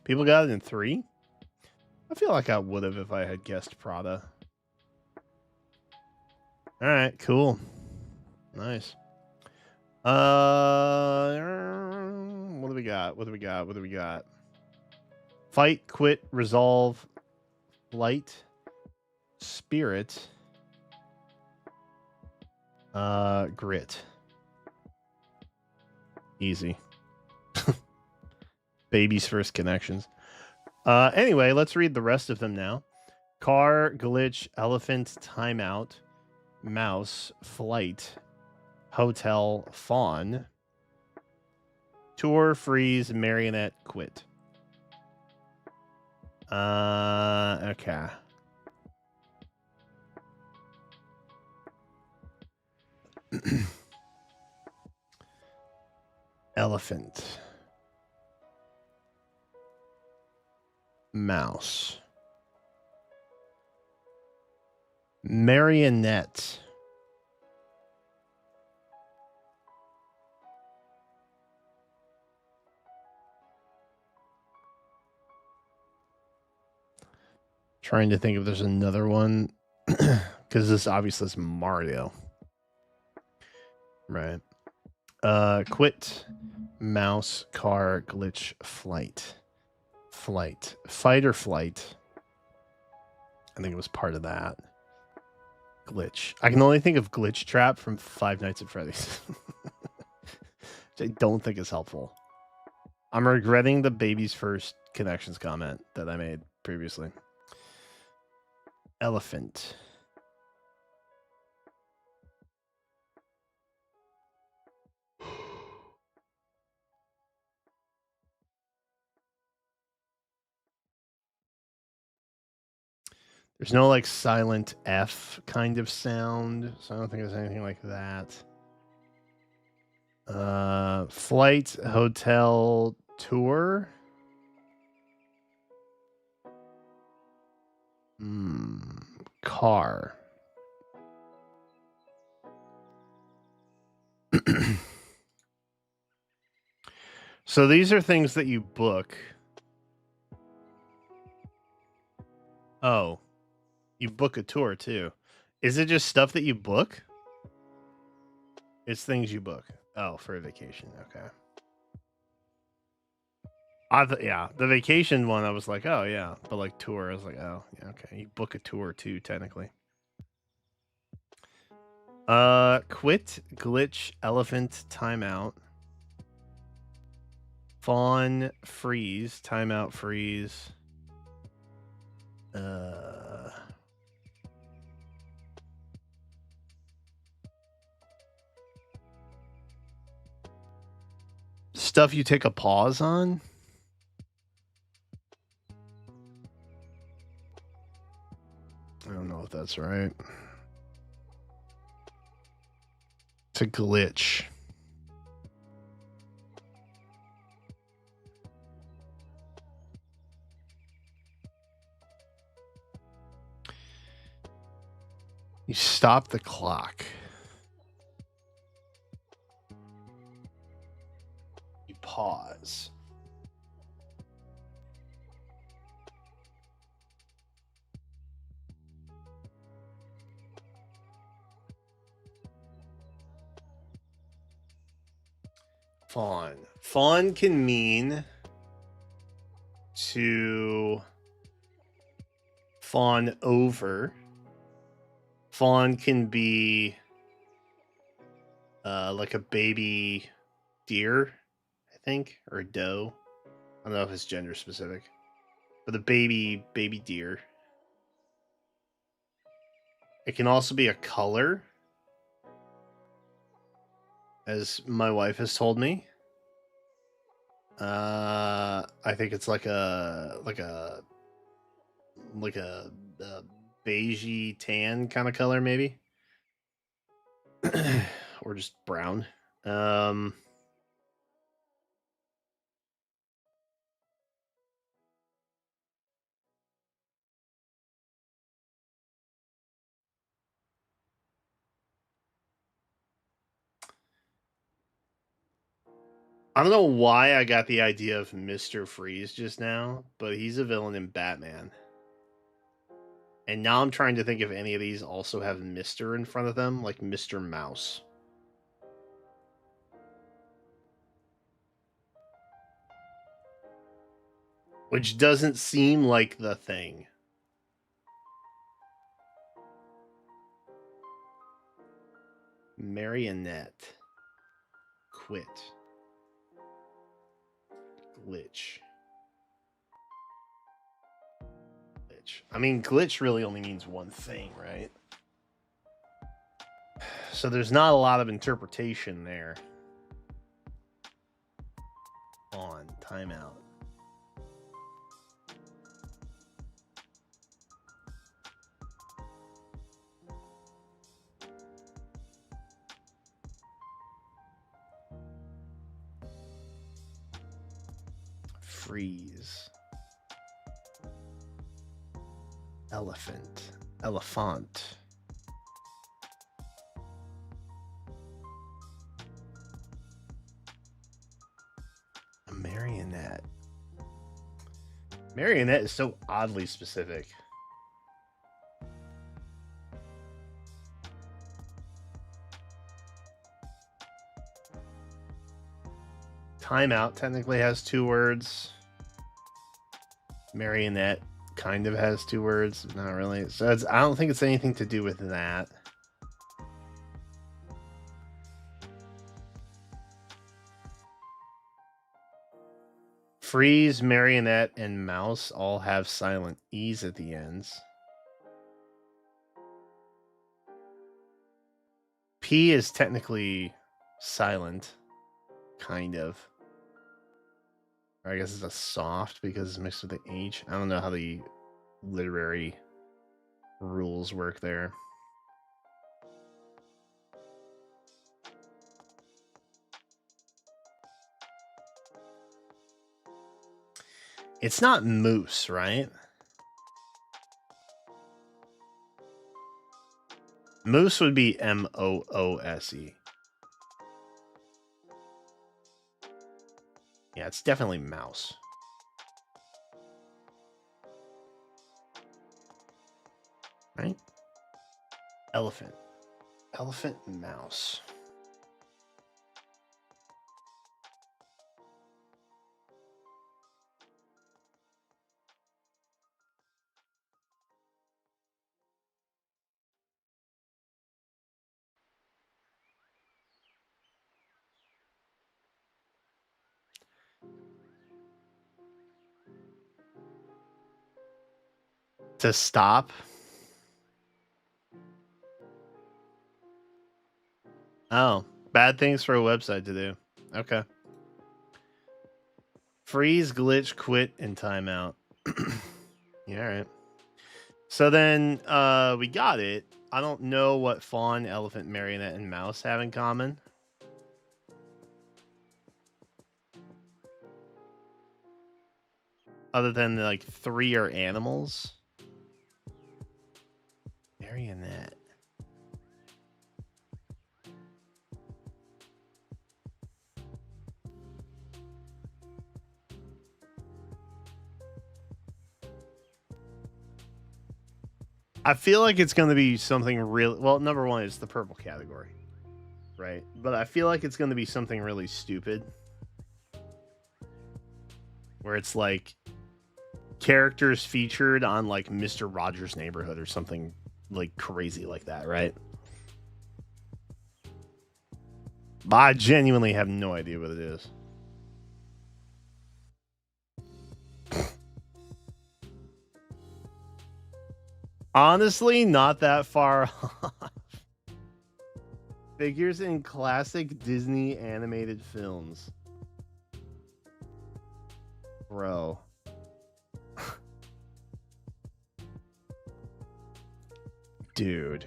People got it in 3? I feel like I would have if I had guessed Prada. All right, cool. Nice. What do we got? What do we got? What do we got? Fight, quit, resolve, flight, spirit, grit. Easy. Baby's first connections. Anyway, let's read the rest of them now. Car, glitch, elephant, timeout, mouse, flight, hotel, fawn, tour, freeze, marionette, quit. Okay. Elephant. Mouse. Marionette. Trying to think if there's another one. Because this obviously is Mario. Right. Quit. Mouse, car, glitch, flight. Flight. Fight or flight. I think it was part of that. Glitch. I can only think of Glitch Trap from Five Nights at Freddy's. Which I don't think is helpful. I'm regretting the baby's first connections comment that I made previously. Elephant. There's no like silent F kind of sound, so I don't think there's anything like that. Flight, hotel, tour. Car. So these are things that you book. Oh, you book a tour too. Is it just stuff that you book? It's things you book. Oh, for a vacation. Okay. Yeah, the vacation one, I was like, oh yeah, but like tour, I was like, oh yeah, okay. You book a tour too, technically. Quit, glitch, elephant, timeout, fawn, freeze, timeout, freeze. Stuff you take a pause on. I don't know if that's right. It's a glitch. You stop the clock. You pause. Fawn. Fawn can mean to fawn over. Fawn can be like a baby deer, I think, or a doe. I don't know if it's gender specific, but the baby deer. It can also be a color, as my wife has told me. I think it's like a beigey tan kind of color, maybe, or just brown. I don't know why I got the idea of Mr. Freeze just now, but he's a villain in Batman. And now I'm trying to think if any of these also have Mr. in front of them, like Mr. Mouse. Which doesn't seem like the thing. Marionette. Quit. Glitch. I mean, glitch really only means one thing, right? So there's not a lot of interpretation there. On timeout. Freeze. Elephant. Elephant. A marionette. Marionette is so oddly specific. Timeout technically has 2 words. Marionette kind of has 2 words, not really. So I don't think it's anything to do with that. Freeze, marionette, and mouse all have silent E's at the ends. P is technically silent, kind of. Or I guess it's a soft because it's mixed with the H. I don't know how the literary rules work there. It's not moose, right? Moose would be M-O-O-S-E. Yeah, it's definitely mouse. Right? Elephant. Elephant and mouse. To stop. Oh, bad things for a website to do. Okay. Freeze, glitch, quit, and timeout. Yeah, all right. So then we got it. I don't know what fawn, elephant, marionette, and mouse have in common. Other than like 3 are animals. Marionette. I feel like it's going to be something real. Well, number one, it's the purple category, right? But I feel like it's going to be something really stupid, where it's like characters featured on like Mr. Rogers' Neighborhood or something like crazy like that, right? But I genuinely have no idea what it is. Honestly, not that far off. Figures in classic Disney animated films. Bro. Dude.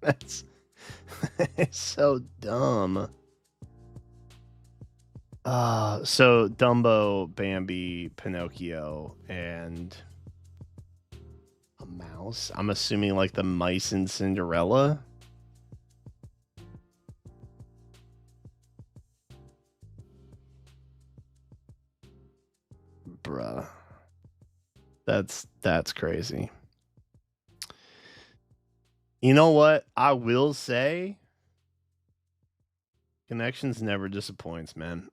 That's so dumb. So Dumbo, Bambi, Pinocchio, and a mouse. I'm assuming like the mice in Cinderella. Bruh. That's crazy. You know what? I will say Connections never disappoints, man.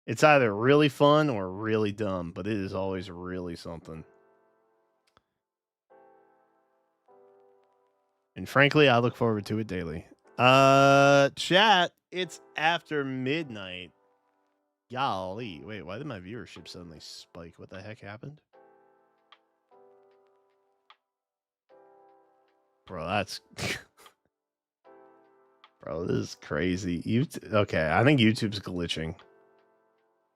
It's either really fun or really dumb, but it is always really something. And frankly, I look forward to it daily. Chat, it's after midnight. Golly. Wait, why did my viewership suddenly spike? What the heck happened? Bro, that's... Bro, this is crazy. Okay, I think YouTube's glitching.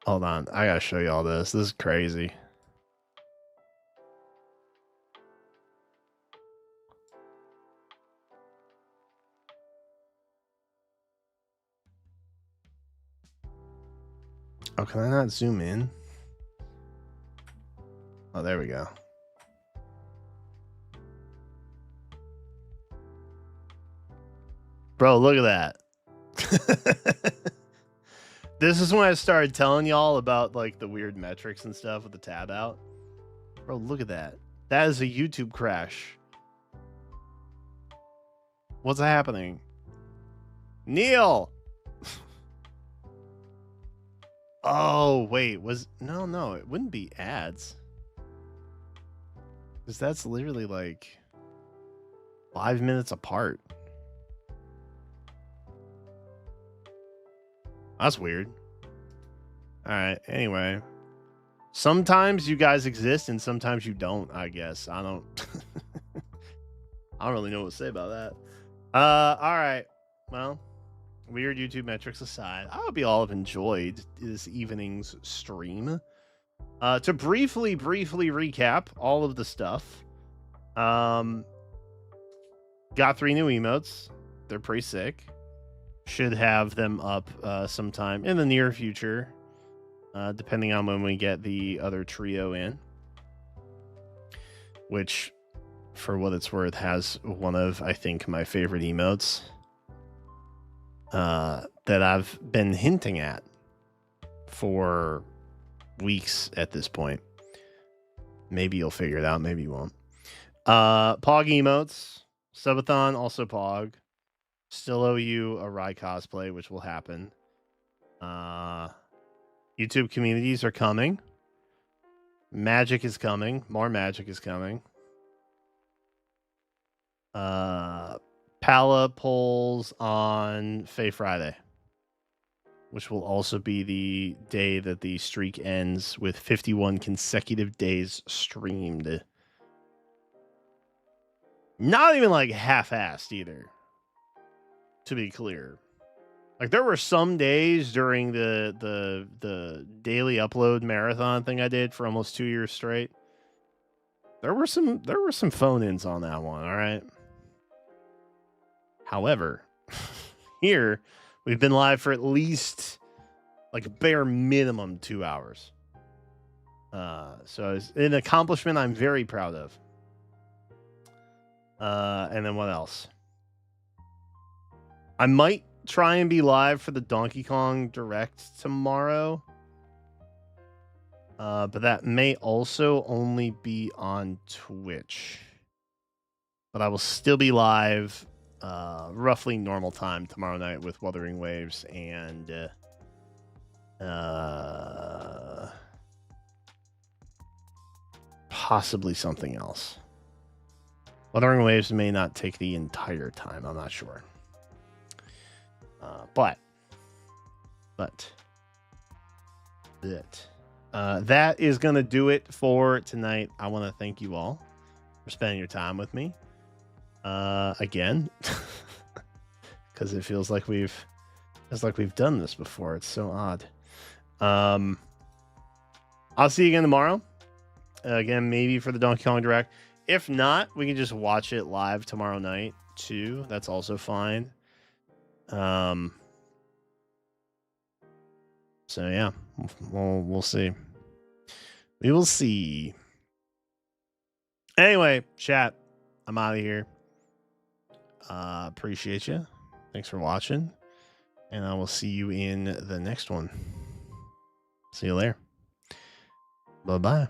Hold on, I gotta show you all this. This is crazy. Oh, can I not zoom in? Oh, there we go. Bro, look at that. This is when I started telling y'all about like the weird metrics and stuff with the tab out. Bro, look at that. That is a YouTube crash. What's happening? Neil! Oh, wait. No, it wouldn't be ads. Because that's literally like 5 minutes apart. That's weird. All right. Anyway, sometimes you guys exist and sometimes you don't, I guess. I don't really know what to say about that. All right. Well, weird YouTube metrics aside, I hope you all have enjoyed this evening's stream. To briefly recap all of the stuff. Got 3 new emotes. They're pretty sick. Should have them up sometime in the near future, depending on when we get the other trio in, which, for what it's worth, has one of, I think, my favorite emotes that I've been hinting at for weeks at this point. Maybe you'll figure it out, maybe you won't. Pog emotes, subathon, also Pog. Still owe you a Rai cosplay, which will happen. YouTube communities are coming. Magic is coming. More magic is coming. Pala polls on Fae Friday, which will also be the day that the streak ends with 51 consecutive days streamed. Not even like half-assed either, to be clear. Like, there were some days during the daily upload marathon thing I did for almost 2 years straight. There were some phone-ins on that one, all right? However, here we've been live for at least like bare minimum 2 hours. So it's an accomplishment I'm very proud of. And then what else? I might try and be live for the Donkey Kong Direct tomorrow. But that may also only be on Twitch. But I will still be live roughly normal time tomorrow night with Wuthering Waves and possibly something else. Wuthering Waves may not take the entire time. I'm not sure. But that is going to do it for tonight. I want to thank you all for spending your time with me. Again, because it feels like we've done this before. It's so odd. I'll see you again tomorrow. Again, maybe for the Donkey Kong Direct. If not, we can just watch it live tomorrow night too. That's also fine. So yeah, we'll see. We will see. Anyway, chat. I'm out of here. Appreciate you. Thanks for watching. And I will see you in the next one. See you later. Bye-bye.